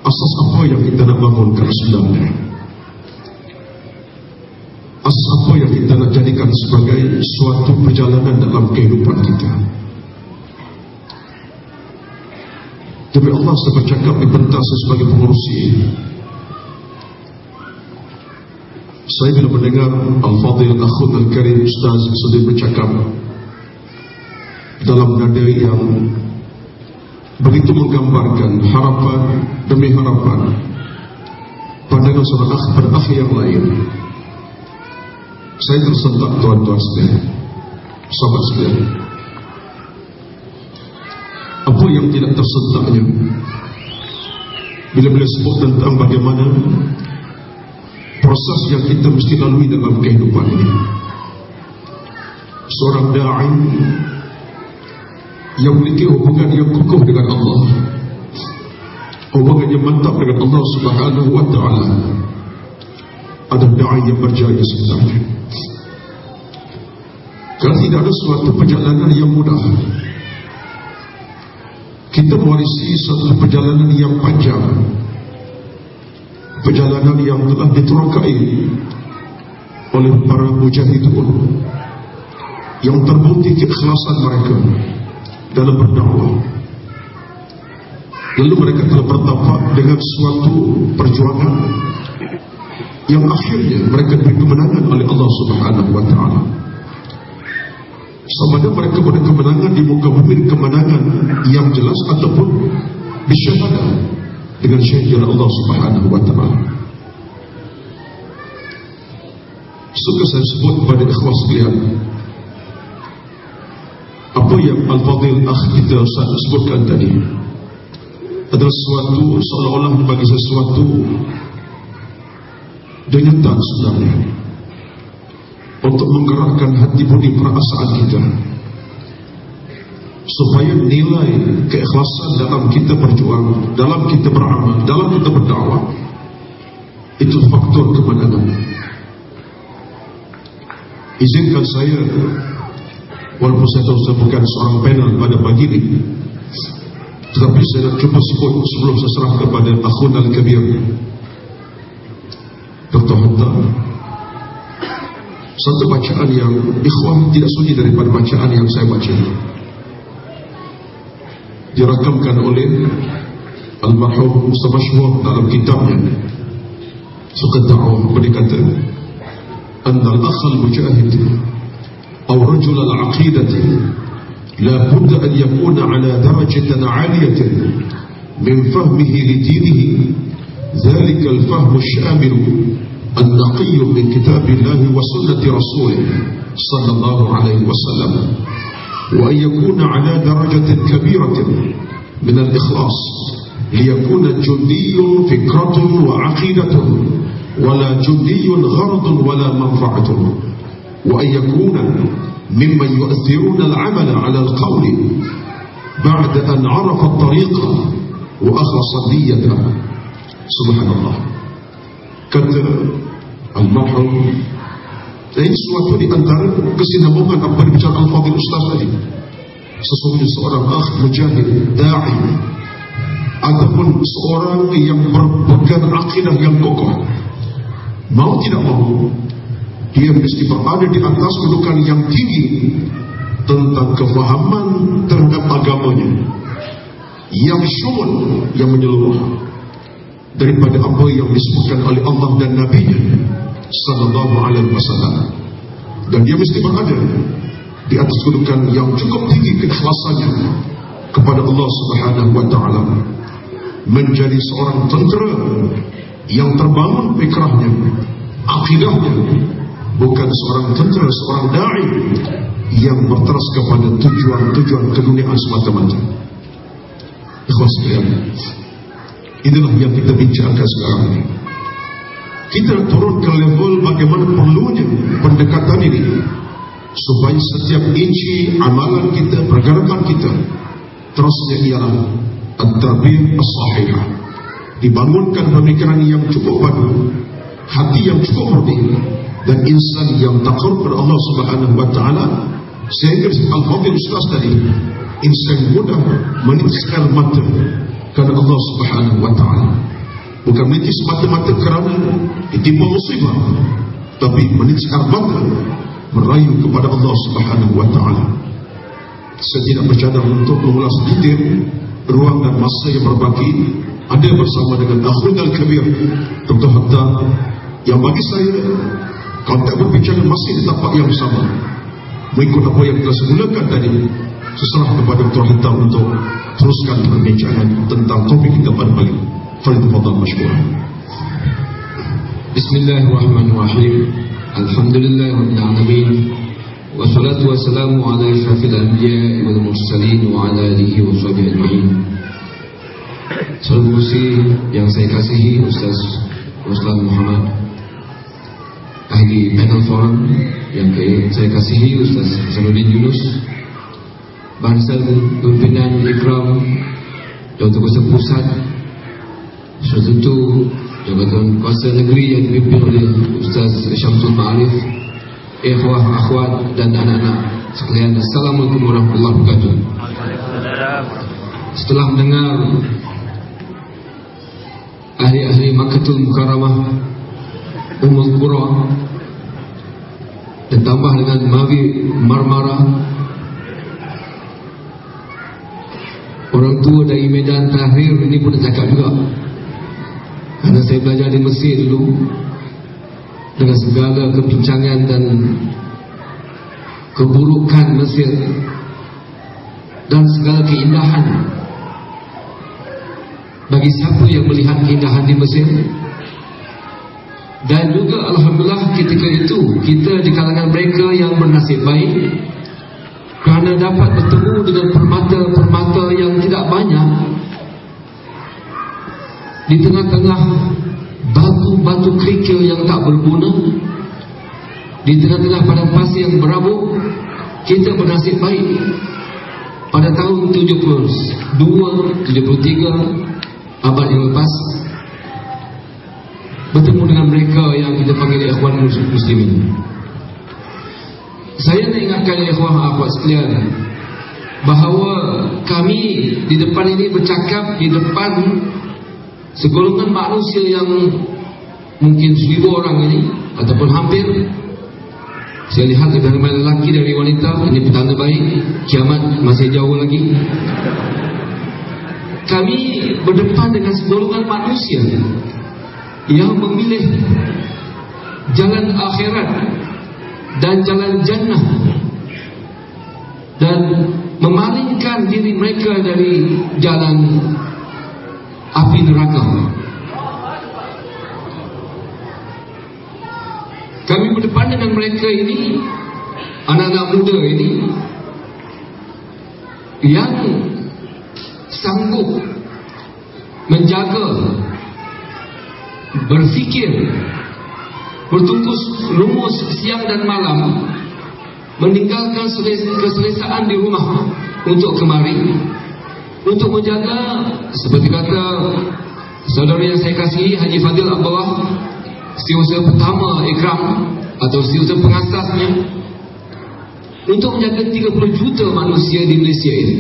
Asas apa yang kita nak bangunkan sebenarnya? Asas apa yang kita nak jadikan sebagai suatu perjalanan dalam kehidupan kita? Demi Allah, saya bercakap di pentas sebagai pengurusi. Saya bila mendengar Al-Fadhil Akhun Al-Karim Ustaz sedang bercakap dalam nada yang begitu menggambarkan harapan demi harapan, pandangan seorang akh pada akh yang lain, saya tersentak, tuan-tuan sekalian, sahabat sekalian. Apa yang tidak tersentaknya bila beliau sebut tentang bagaimana proses yang kita mesti lalui dalam kehidupan ini. Seorang da'i yang memiliki hubungan yang kukuh dengan Allah, hubungan yang mantap dengan Allah Subhanahu wa ta'ala, ada da'i yang berjaya sebenarnya. Kerana tidak ada suatu perjalanan yang mudah. Kita mewarisi suatu perjalanan yang panjang, perjalanan yang telah diterokai oleh para mujahidun yang terbukti keikhlasan mereka dalam berdakwah. Lalu mereka telah bertapak dengan suatu perjuangan yang akhirnya mereka diberi kemenangan oleh Allah Subhanahu wa ta'ala. Sama ada mereka pada kemenangan di muka bumi, kemenangan yang jelas, ataupun disyahadah dengan syahadat Allah Subhanahu wa ta'ala. Suka saya sebut kepada ikhwah sekalian, apa yang Al-Fadhil Akh kita sebutkan tadi adalah sesuatu seolah-olah bagi sesuatu denyataan sebenarnya untuk menggerakkan hati budi perasaan kita, supaya nilai keikhlasan dalam kita berjuang, dalam kita beramal, dalam kita berdakwah, itu faktor kemenangan. Izinkan saya, walaupun saya tahu saya bukan seorang panel pada pagi ini, tetapi saya nak cuba sebut sebelum saya serah kepada Akhun Al-Kabir Dr. Hatta, satu bacaan yang ikhwah tidak sunyi daripada bacaan yang saya baca, dirakamkan oleh almarhum Mustafa Syuhur dalam kitabnya Suqad Da'wah. Beliau kata, anna al-akh al-mujahid atau rajul al-aqidah la budda an yakuna ala darajatin 'aliyatin min fahmihi li dinihi, dhalika al-fahm ash-shamil النقي من كتاب الله وسنة رسوله صلى الله عليه وسلم، وأن يكون على درجة كبيرة من الإخلاص ليكون جندي فكرة وعقيدة wala jundiyun gharadun wala manfa'atun, wa an yakuna mimman yu'athiruna al-'amala 'ala al-qawli ba'da an 'arafa at-tariqa wa akhlasa niyyata. Subhanallah. Kata al-marhum, ini suatu di antara kesinambungan apa yang bicara Al-Fadhil Ustaz tadi. Sesungguhnya seorang akh mujahid, da'i, ataupun seorang yang berpegang akidah yang kokoh, mau tidak mau, dia mesti berada di atas kedudukan yang tinggi tentang kefahaman terhadap agamanya, yang syumul, yang menyeluruh daripada apa yang disebutkan oleh Allah dan Nabi-Nya sallallahu alaihi wasallam. Dan dia mesti berada di atas kedudukan yang cukup tinggi keikhlasannya kepada Allah Subhanahu wa taala, menjadi seorang tentera yang terbangun fikrahnya, akidahnya, bukan seorang tentera, seorang dai yang berteras kepada tujuan-tujuan keduniaan semata-mata. Ikhwas sekalian, inilah yang kita bicarakan sekarang ini. Kita turun ke level bagaimana perlunya pendekatan ini, supaya setiap inci amalan kita, pergerakan kita, terusnya ialah at-tarbiyah as-sahihah, dibangunkan pemikiran yang cukup padu, hati yang cukup murni, dan insan yang takut kepada Allah Subhanahu wa taala, sehingga Al-Fadhil Ustaz tadi, insan mudah menitis air mata kerana Allah Subhanahu wa taala. Bukan menitis mata-mata kerana ditimpa musibah, tapi menitis air mata merayu kepada Allah Subhanahu wa taala. Saya tidak bercadar untuk mengulas detail ruang dan masa yang berbagi ada bersama dengan akhun al-kabir Dr. Hatta, yang bagi saya kontak berbicara masih di tempat yang sama, mengikut apa yang telah semulakan tadi. Seserah kepada Dr. Hatta untuk teruskan perbincangan tentang topik kita pada pagi. Fadhil masykuran. Bismillahirrahmanirrahim. Alhamdulillahirabbil alamin. Wassalatu wassalamu ala asyrafil anbiya'i wal mursalin wa ala alihi wa sahbihi ajma'in. Salam kursi yang saya kasihi Ustaz Ruslan Muhammad, ahli panel forum yang saya kasihi Ustaz Hasanuddin Yunus, Bansal Pimpinan Ikram Jawatan Kuasa Pusat, sudah tentu Jabatan Kuasa Negeri yang dipimpin oleh Ustaz Syamsul Ma'arif, ikhwah, akhwat dan anak-anak sekalian, Assalamualaikum warahmatullahi wabarakatuh. Setelah mendengar ahli-ahli Makkatul Mukarramah, Ummul Qura, ditambah dengan Mawi Marmara, orang tua dari Medan Tahrir ini pun cakap juga, karena saya belajar di Mesir dulu, dengan segala kebincangan dan keburukan Mesir dan segala keindahan. Bagi siapa yang melihat keindahan di Mesir, dan juga alhamdulillah ketika itu kita di kalangan mereka yang bernasib baik kerana dapat bertemu dengan permata-permata yang tidak banyak di tengah-tengah batu-batu kerikil yang tak berguna, di tengah-tengah padang pasir yang berabuk. Kita bernasib baik pada tahun 72, 73 abad yang lepas bertemu dengan mereka yang kita panggil ikhwan muslimin. Saya nak ingatkan ikhwan akhwat sekalian bahawa kami di depan ini bercakap di depan segolongan manusia yang mungkin 1000 orang ini, ataupun hampir. Saya lihat lebih ramai lelaki dari wanita. Ini petanda baik, kiamat masih jauh lagi. Kami berdepan dengan segolongan manusia yang memilih jalan akhirat dan jalan jannah, dan memalingkan diri mereka dari jalan api neraka. Kami berdepan dengan mereka ini, anak-anak muda ini, yang sanggup menjaga, berfikir bertungkus lumus siang dan malam, meninggalkan keselesaan di rumah untuk kemari, untuk menjaga, seperti kata saudara yang saya kasihi Haji Fadil Abdullah, setiausaha pertama Ikram atau setiausaha pengasasnya, untuk menjaga 30 juta manusia di Malaysia ini.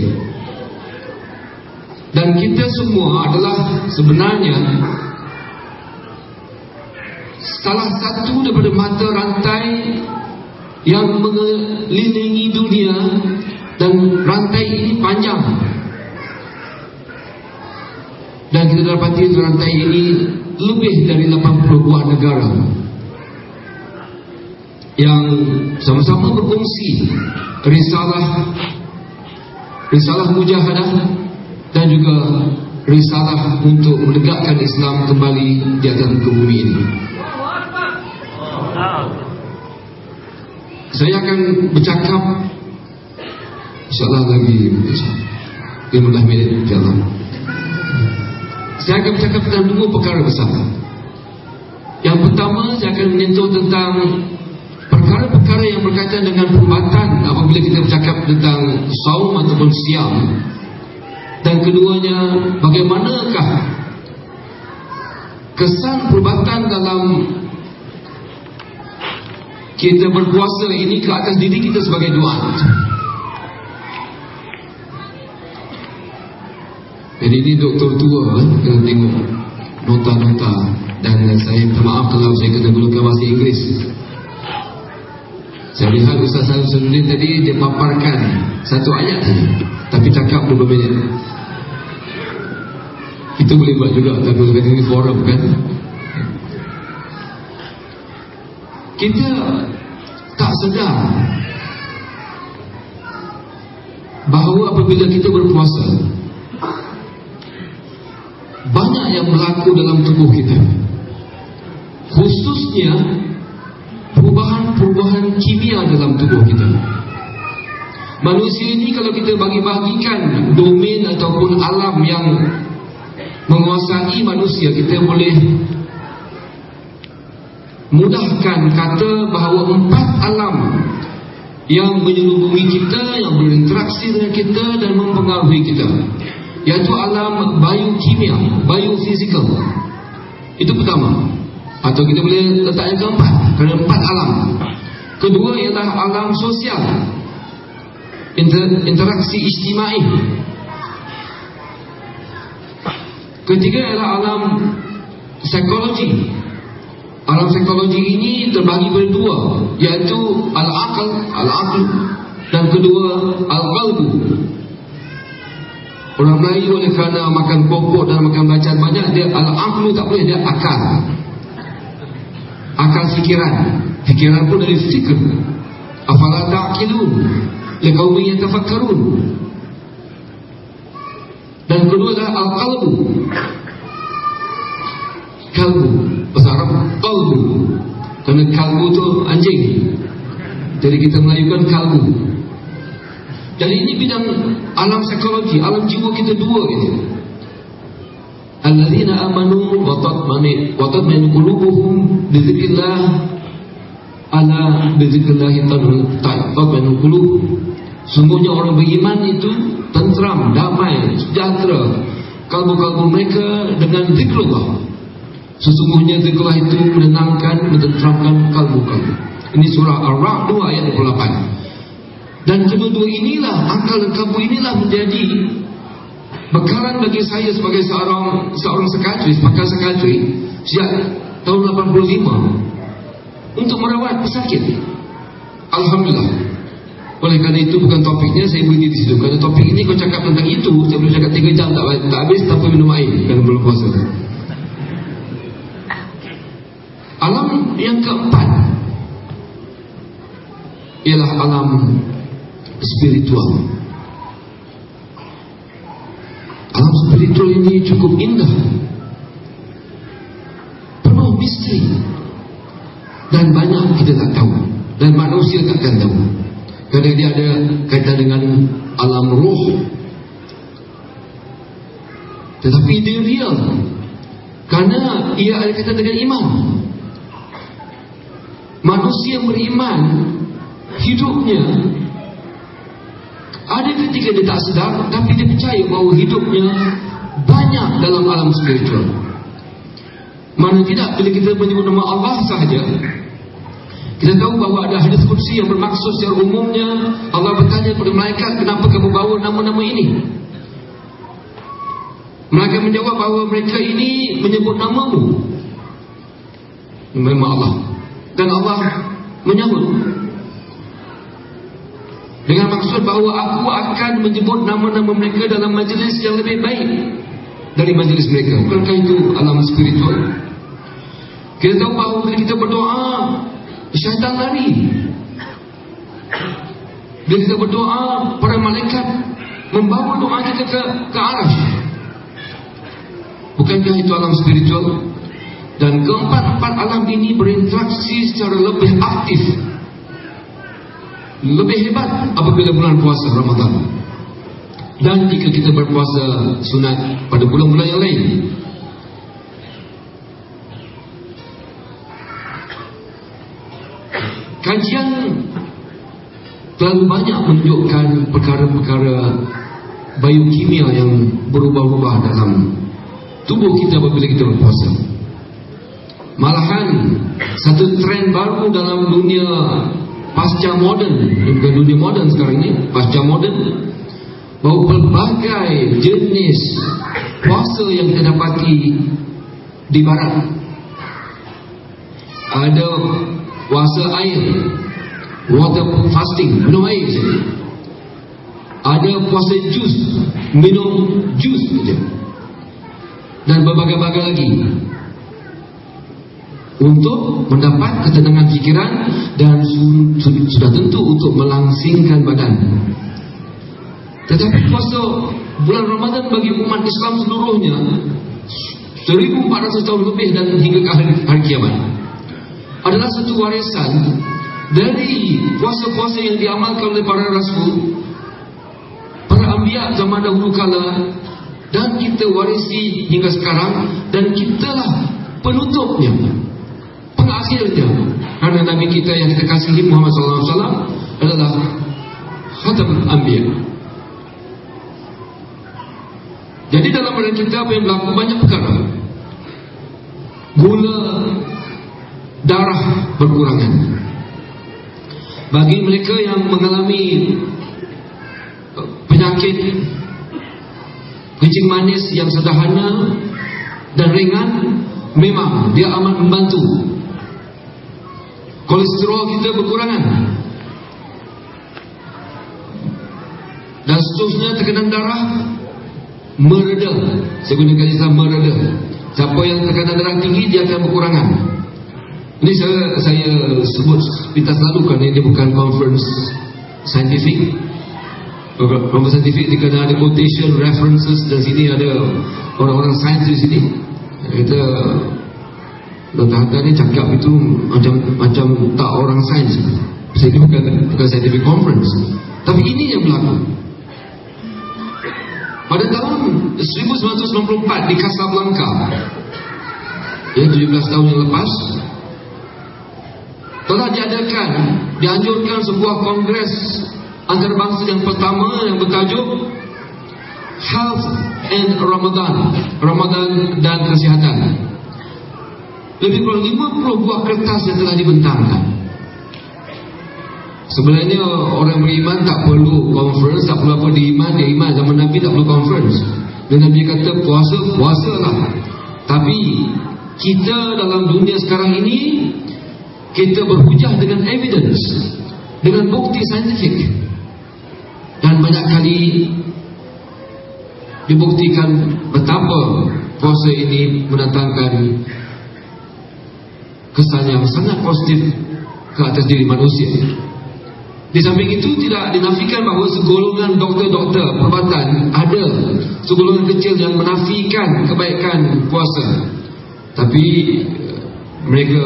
Dan kita semua adalah sebenarnya salah satu daripada mata rantai yang mengelilingi dunia, dan rantai ini panjang. Dan kita dapati rantai ini lebih dari 80 buah negara yang sama-sama berkongsi risalah mujahadah dan juga risalah untuk menegakkan Islam kembali di atas muka bumi ini. Saya akan bercakap InsyaAllah lagi 15 minit InsyaAllah. Saya akan bercakap tentang 2 perkara besar. Yang pertama, saya akan menyentuh tentang perkara-perkara yang berkaitan dengan perubatan apabila kita bercakap tentang saum ataupun siam. Dan keduanya, bagaimanakah kesan perubatan dalam kita berpuasa ini ke atas diri kita sebagai duat. Jadi ini doktor tua kena tengok nota-nota. Dan saya minta maaf kalau saya kena gunakan bahasa Inggeris. Saya lihat Ustaz Sanuddin tadi dia paparkan satu ayat saja, tapi cakap 20 minit. Itu boleh buat juga, tapi ini forum kan. Kita tak sedar bahawa apabila kita berpuasa, banyak yang berlaku dalam tubuh kita, khususnya perubahan kimia dalam tubuh kita. Manusia ini kalau kita bagi-bagikan domain ataupun alam yang menguasai manusia, kita boleh mudahkan kata bahawa 4 alam yang menyelubungi kita, yang berinteraksi dengan kita dan mempengaruhi kita, iaitu alam biokimia, biofisikal. Itu pertama, atau kita boleh letak yang keempat, kerana 4 alam. Kedua ialah alam sosial, interaksi ijtimai. Ketiga ialah alam psikologi. Alam psikologi ini terbagi pada 2, iaitu al-aql dan kedua al-qalbu. Orang Melayu oleh kerana makan pokok dan makan bacaan banyak, dia al-aqlu tak boleh, dia akal. Akal fikiran. Fikiran pun dari fikir. Afala ta'qilun liqaumin yatafakkarun. Dan kedua adalah al-qalbu. Kalbu, bahasa Arab qalbu. Kerana kalbu tu anjing, jadi kita melayukan kalbu. Jadi ini bidang alam psikologi, alam jiwa kita 2 gitu. Alladzina amanu wa tatma'innu qulubuhum bi dzikrillah, ala bi dzikrillah tatma'innu qulub. Sungguhnya orang beriman itu tenteram, damai, sejahtera kalbu-kalbu mereka dengan zikrullah. Sesungguhnya zikrullah itu menenangkan, menenteramkan kalbu-kalbu. Ini surah Ar-Ra'd 2 ayat 28. Dan kedua-dua inilah, akal dan kalbu inilah menjadi bekalan bagi saya sebagai seorang psikiatris, pakar psikiatri sejak tahun 85 untuk merawat pesakit. Alhamdulillah. Oleh kerana itu bukan topiknya, saya berhenti di situ. Kerana topik ini kau cakap tentang itu, saya boleh cakap 3 jam tak habis tanpa minum air kerana belum puasa. Alam yang keempat ialah alam spiritual. Alam spiritual ini cukup indah, penuh misteri, dan banyak kita tak tahu, dan manusia takkan tahu. Kerana dia ada kaitan dengan alam roh, tetapi dia real kerana ia ada kaitan dengan iman. manusia beriman hidupnya ada ketika dia tak sedar, tapi dia percaya bahawa hidupnya banyak dalam alam spiritual. Mana tidak, bila kita menyebut nama Allah sahaja, kita tahu bahawa ada hadis qudsi yang bermaksud secara umumnya Allah bertanya kepada malaikat, kenapa kamu bawa nama-nama ini? Malaikat menjawab bahawa mereka ini menyebut namamu, nama Allah. Dan Allah menyambut dengan maksud bahawa aku akan menyebut nama-nama mereka dalam majlis yang lebih baik dari majlis mereka. Bukankah itu alam spiritual? Kita tahu bahawa bila kita berdoa, syaitan lari. Bila kita berdoa, para malaikat membawa doa kita ke arasy. Bukankah itu alam spiritual? Dan keempat-empat alam ini berinteraksi secara lebih aktif, lebih hebat apabila bulan puasa Ramadan. Dan jika kita berpuasa sunat pada bulan-bulan yang lain. Kajian terlalu banyak menunjukkan perkara-perkara biokimia yang berubah-ubah dalam tubuh kita apabila kita berpuasa. Malahan satu trend baru dalam dunia pasca moden, bukan dunia moden sekarang ini, pasca moden, bahawa pelbagai jenis puasa yang kita dapati di barat. Ada puasa air, water fasting, minum air saja. Ada puasa jus, minum jus saja. Dan berbagai-bagai lagi, untuk mendapat ketenangan fikiran dan sudah tentu untuk melangsingkan badan. Tetapi puasa bulan Ramadan bagi umat Islam seluruhnya 1400 tahun lebih dan hingga ke hari kiamat adalah satu warisan dari puasa-puasa yang diamalkan oleh para rasul, para anbiya zaman dahulu kala, dan kita warisi hingga sekarang, dan kitalah penutupnya, pengakhirnya. Karena Nabi kita yang kita kasihi Muhammad SAW adalah khatam anbiya. Jadi dalam badan kita apa yang berlaku? Banyak perkara. Gula darah berkurangan. Bagi mereka yang mengalami penyakit kencing manis yang sederhana dan ringan, memang dia amat membantu. Kolesterol kita berkurangan, dan seterusnya tekanan darah mereda. Saya gunakan istilah mereda. Siapa yang tekanan darah tinggi, dia akan berkurangan. Ini saya sebut pintas lalu kerana ini bukan conference saintifik. Conference saintifik kerana ada quotation, references, dan sini ada orang-orang sains di sini. Kita Dr. ni cakap itu macam tak orang sains. Saya ini bukan scientific conference, tapi ini yang berlaku. Pada tahun 1994 di Casablanca, ya 17 tahun yang lepas, telah dianjurkan sebuah kongres antarabangsa yang pertama yang bertajuk Health and Ramadan dan Kesihatan. Lebih kurang 50 buah kertas yang telah dibentangkan. Sebenarnya orang beriman tak perlu conference, tak perlu apa dia iman. Zaman Nabi tak perlu conference. Dan Nabi kata puasa lah. Tapi kita dalam dunia sekarang ini, kita berhujah dengan evidence, dengan bukti saintifik, dan banyak kali dibuktikan betapa puasa ini mendatangkan kesan yang sangat positif ke atas diri manusia. Di samping itu, tidak dinafikan bahawa segolongan doktor-doktor perubatan ada segolongan kecil yang menafikan kebaikan puasa. Tapi mereka,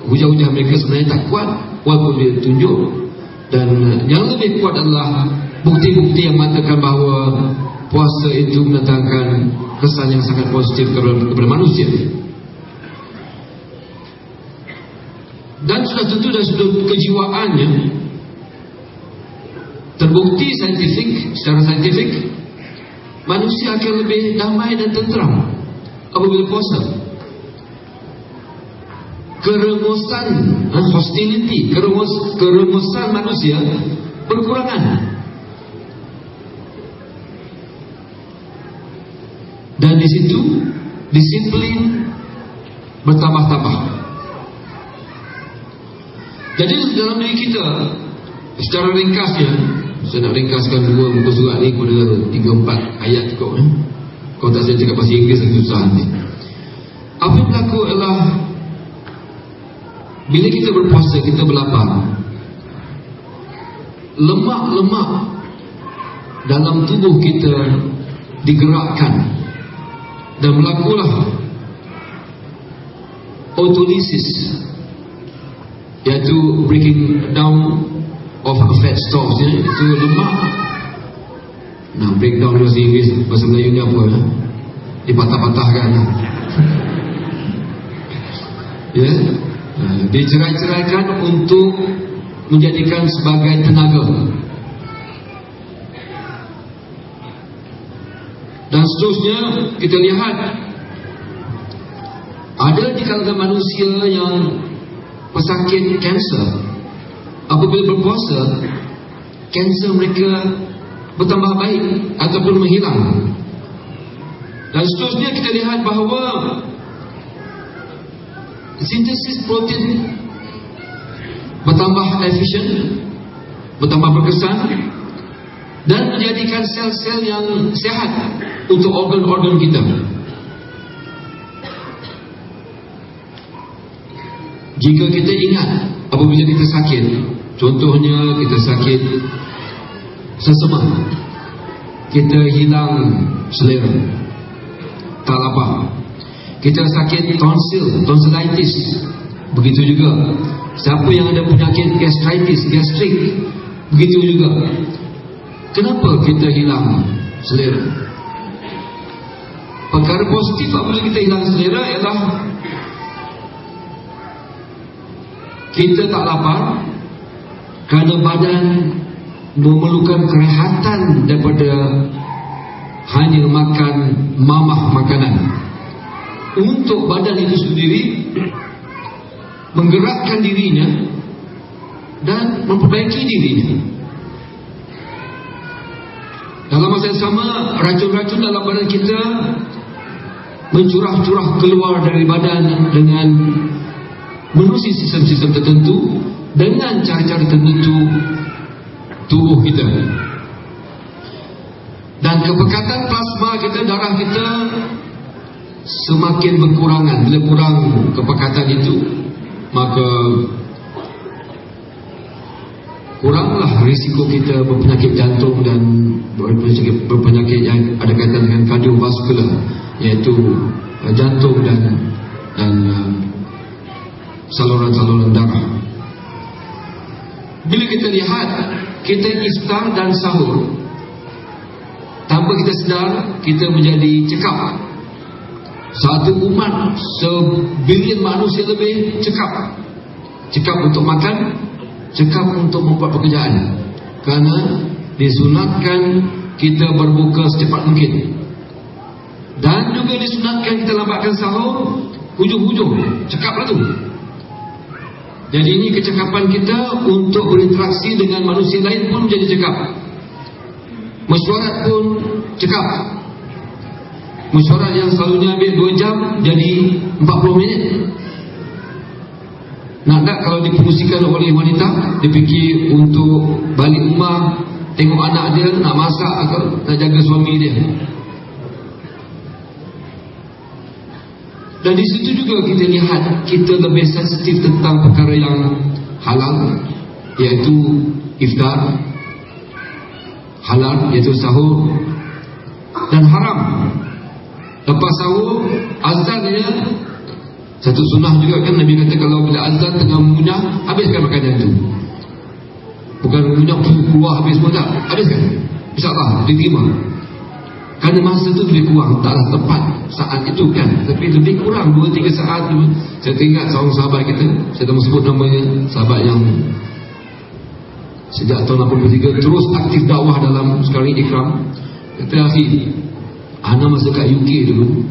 hujah-hujah mereka sebenarnya tak kuat, walaupun dia tunjuk. Dan yang lebih kuat adalah bukti-bukti yang mengatakan bahawa puasa itu mendatangkan kesan yang sangat positif kepada manusia. Dan sudah tentu dari sudut kejiwaannya terbukti secara saintifik, manusia akan lebih damai dan tenteram apabila puasa. Keremusan hostility, keremusan manusia berkurangan. Dan di situ disiplin bertambah-tambah. Jadi dalam diri kita, secara ringkasnya, saya nak ringkaskan dua muka surat ni kepada 3-4 ayat cukup. Kalau tak saya cakap bahasa Inggeris itu susah nanti. Apa yang berlaku adalah bila kita berpuasa, kita berlapar, lemak-lemak dalam tubuh kita digerakkan dan berlakulah autolysis, iaitu breaking down of fat stores, itu lemak. Nah, breakdown bahasa Inggeris, bahasa Melayu ni apa ya? Dipatah-patahkan. Ya, dicerai-ceraikan untuk menjadikan sebagai tenaga. Dan seterusnya kita lihat ada di kalangan manusia yang pesakit kanser. Apabila berpuasa, kanser mereka bertambah baik ataupun menghilang. Dan seterusnya kita lihat bahawa sintesis protein bertambah efisien, bertambah berkesan, dan menjadikan sel-sel yang sihat untuk organ-organ kita. Jika kita ingat apabila kita sakit, contohnya kita sakit sesama, kita hilang selera, tak lapar. Kita sakit tonsillitis, begitu juga. Siapa yang ada penyakit gastrik, begitu juga. Kenapa kita hilang selera? Perkara positif apabila kita hilang selera ialah kita tak lapar kerana badan memerlukan kerehatan daripada hanya makan mamah makanan. Untuk badan itu sendiri menggerakkan dirinya dan memperbaiki dirinya. Dalam masa yang sama, racun-racun dalam badan kita mencurah-curah keluar dari badan dengan menerusi sistem-sistem tertentu, dengan cara-cara tertentu tubuh kita. Dan kepekatan plasma kita, darah kita semakin berkurangan. Bila kurang kepekatan itu, maka kuranglah risiko kita berpenyakit jantung dan berpenyakit yang ada kaitan dengan kardiovaskular, iaitu jantung dan saluran-saluran darah. Bila kita lihat, kita iftar dan sahur, tanpa kita sedar, kita menjadi cekap. Satu umat, sebilion manusia lebih cekap. Cekap untuk makan, cekap untuk membuat pekerjaan. Kerana disunatkan kita berbuka secepat mungkin. Dan juga disunatkan kita lambatkan sahur, hujung-hujung, cekaplah tu. Jadi ini kecekapan kita untuk berinteraksi dengan manusia lain pun menjadi cekap. Mesyuarat pun cekap. Mesyuarat yang selalunya ambil 2 jam jadi 40 minit. Nak kalau dipengusikan oleh wanita, dia fikir untuk balik rumah, tengok anak dia, nak masak atau nak jaga suami dia. Dan di situ juga kita lihat kita lebih sensitif tentang perkara yang halal, iaitu iftar, halal iaitu sahur, dan haram. Lepas sahur, azan dia satu sunnah juga kan. Nabi kata kalau bila azan tengah mengunyah, habiskan makanan itu. Bukan mengunyah keluar habis pun tak, habiskan, InsyaAllah diterima. Kerana masa tu lebih kurang, taklah tepat saat itu kan, tapi lebih kurang 2-3 saat. Saya teringat seorang sahabat kita, saya tak mahu sebut namanya, sahabat yang sejak tahun 83 terus aktif dakwah dalam sekarang Ikram. Kata, akhi, ana masa kat UK dulu,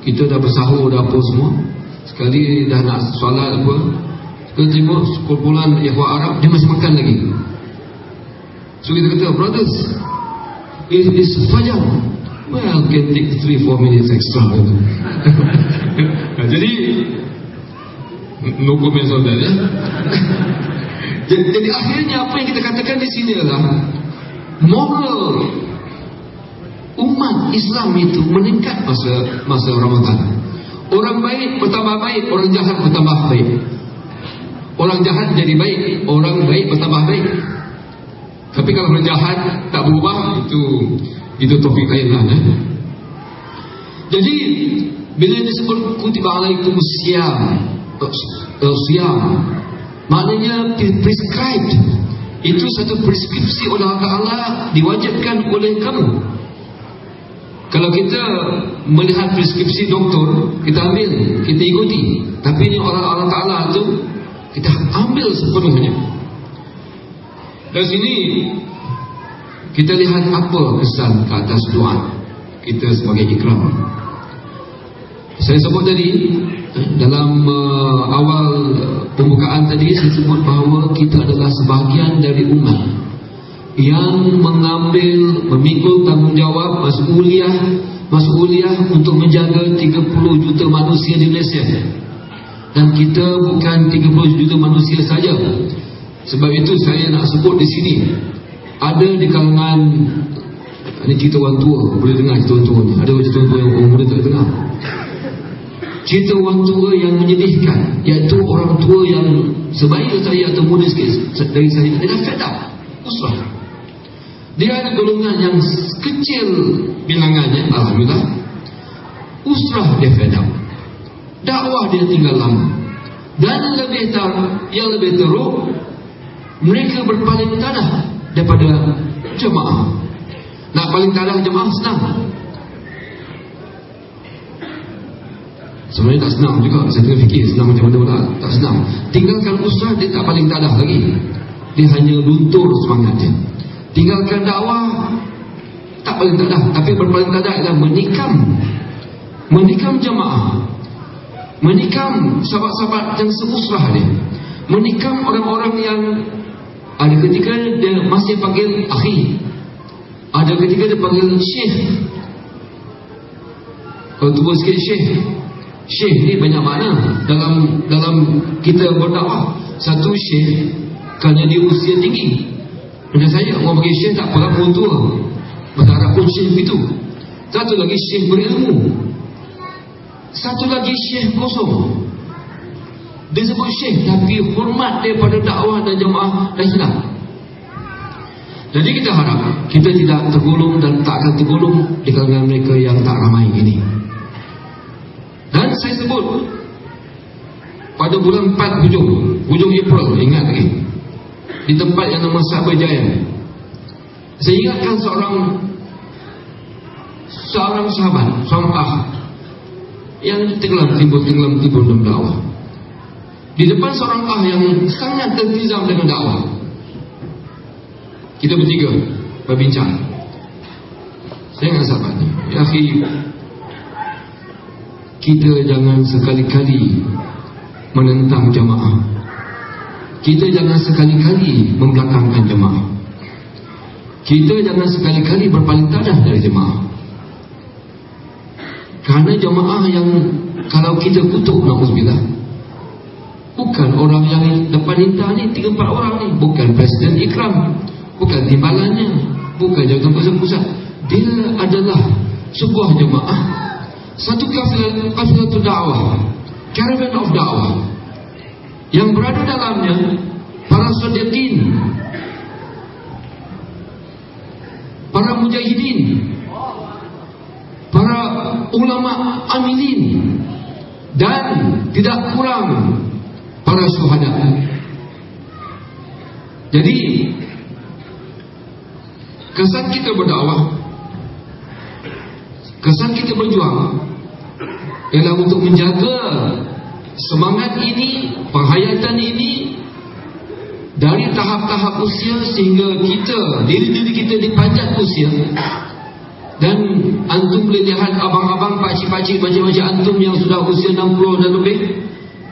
kita dah bersahur dah apa semua, sekali dah nak solat apa, kita tengok kumpulan ikhwan Arab, dia masih makan lagi. So kita kata, brothers, it is Fajar. Well, can take 3-4 minutes extra. Jadi no comment on that, ya. Jadi akhirnya apa yang kita katakan di sini adalah moral umat Islam itu meningkat masa Ramadan. Orang baik bertambah baik, orang jahat bertambah baik. Orang jahat jadi baik, orang baik bertambah baik. Tapi kalau orang jahat tak berubah, itu topik lain lah. Jadi bila disebut kutiba alaikumus siyam, maknanya prescribed. Itu satu preskripsi oleh Allah Ta'ala, diwajibkan oleh kamu. Kalau kita melihat preskripsi doktor, kita ambil, kita ikuti. Tapi ini Allah Ta'ala itu kita ambil sepenuhnya. Dari sini kita lihat apa kesan ke atas doa kita sebagai ikram. Saya sebut tadi dalam awal pembukaan tadi, saya sebut bahawa kita adalah sebahagian dari umat yang memikul tanggungjawab mas'uliyah untuk menjaga 30 juta manusia di Malaysia. Dan kita bukan 30 juta manusia saja. Sebab itu saya nak sebut di sini, ada di kalangan, ini cerita orang tua, boleh dengar cerita orang tua ni. Ada cerita orang tua yang orang muda tak dengar. Cerita orang tua yang menyedihkan, iaitu orang tua yang sebaya saya atau muda sikit dari saya, dia dah fed up usrah. Dia ada golongan yang kecil bilangannya, alhamdulillah, usrah dia fed up, dakwah dia tinggal lama. Dan yang lebih teruk, mereka berpaling tanah daripada jemaah. Nak paling tanah jemaah senang. Sebenarnya tak senang juga. Saya tengah fikir senang macam mana pula. Tak senang. Tinggalkan usaha, dia tak paling tanah lagi. Dia hanya luntur semangatnya. Tinggalkan dakwah, tak paling tanah. Tapi berpaling tanah adalah menikam jemaah, menikam sahabat-sahabat yang seusrah dia, menikam orang-orang yang ada ketika dia masih panggil akhi, ada ketika dia panggil syekh. Kalau tua sikit syekh ni banyak makna dalam kita berdakwah. Satu syekh kerana dia usia tinggi. Macam saya, orang panggil syekh tak apa, pun tua, berharap pun syekh begitu. Satu lagi syekh berilmu, satu lagi syekh kosong. Dia sebut syekh, tapi hormat dia pada dakwah dan jemaah dah hilang. Jadi kita harap kita tidak tergolong dan tak akan tergolong di kalangan mereka yang tak ramai ini. Dan saya sebut pada bulan 4 hujung April, ingat lagi, di tempat yang nama Sabah Jaya, saya ingatkan seorang sahabat, seorang yang tenggelam timbul dalam dakwah. Di depan seorang yang sangat tertizam dengan dakwah, kita bertiga berbincang. Saya dengan sahabat ni, ya akhi, kita jangan sekali-kali menentang jemaah. Kita jangan sekali-kali membelakangkan jemaah. Kita jangan sekali-kali berpaling tanah dari jemaah. Kerana jemaah yang kalau kita kutuk, na'udzubillah, bukan orang yang depan intah ni, 3-4 orang ni, bukan Presiden Ikram, bukan timbalannya, bukan jawatan pusat-pusat. Dia adalah sebuah jemaah, satu kafilatul dakwah, caravan of dakwah, yang berada dalamnya para sadiqin, para mujahidin, para ulama amilin, dan tidak kurang para syuhada. Jadi kesan kita berdakwah Kesan kita berjuang ialah untuk menjaga semangat ini, penghayatan ini dari tahap-tahap usia sehingga diri kita dipanjat usia. Dan antum boleh lihat abang-abang, pakcik-pakcik macam-macam antum yang sudah usia 60 dan lebih.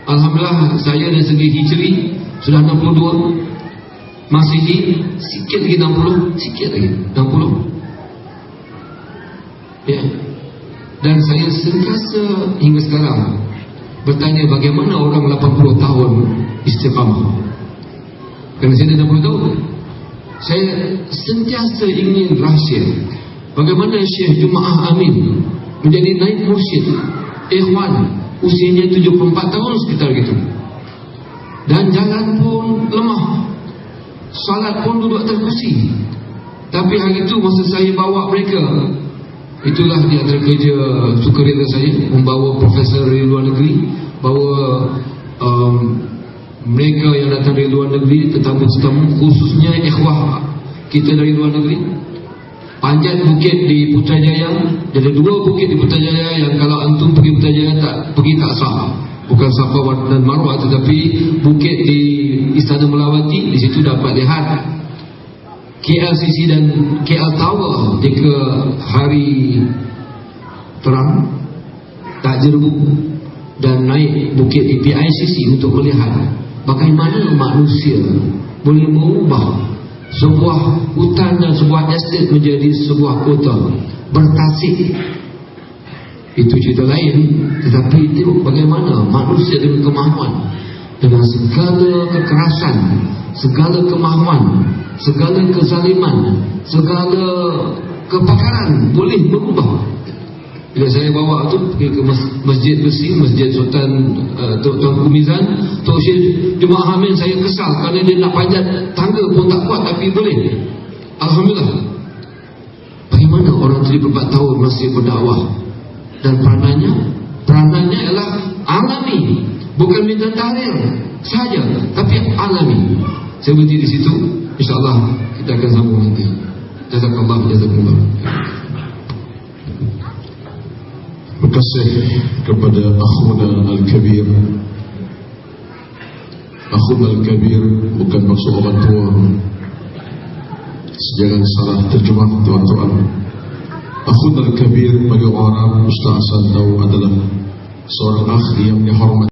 Alhamdulillah, saya dari segi hijri sudah 62, Masihi sikit lagi 60, sikit lagi 60 ya. Dan saya sentiasa hingga sekarang bertanya bagaimana orang 80 tahun istiqamah. Kerana saya dah 60 tahun, saya sentiasa ingin rahsia bagaimana Syekh Jumaah Amin menjadi naib mursyid ikhwan, usianya 74 tahun sekitar gitu, dan jalan pun lemah, salat pun duduk atas kursi. Tapi hari itu masa saya bawa mereka, itulah di antara kerja sukarela saya, membawa profesor dari luar negeri, bawa mereka yang datang dari luar negeri, tetamu-tetamu, khususnya ikhwah kita dari luar negeri, panjat bukit di Putrajaya. Ada 2 bukit di Putrajaya yang kalau antum pergi Putrajaya tak sah, bukan Safa dan Marwah, tetapi bukit di Istana Melawati. Di situ dapat lihat KLCC dan KL Tower jika hari terang tak jerbuk, dan naik bukit di PICC untuk melihat bagaimana manusia boleh mengubah sebuah hutan dan sebuah estate menjadi sebuah kota bertasik. Itu cerita lain, tetapi tengok bagaimana manusia dengan kemahuan, dengan segala kekerasan, segala kemahuan, segala kezaliman, segala kepakaran boleh berubah. Bila saya bawa tu pergi ke Masjid Besi, Masjid Sultan Tuanku Mizan, Tok Syekh Jumaah Amin, saya kesal kerana dia nak panjat tangga pun tak kuat, tapi boleh. Alhamdulillah. Bagaimana orang 74 tahun masih berdakwah, dan peranannya ialah alami, bukan minta tahrir saja, tapi alami. Saya berhenti di situ. InsyaAllah kita akan sambung nanti. Jazakallah, jazakumullah. Terima kasih kepada Akhuna Al-Kabir. Akhuna Al-Kabir bukan maksud orang tua, jangan salah terjemah tuan-tuan. Akhuna Al-Kabir bagi orang Ustaz Hasan tahu adalah seorang akh yang dihormati.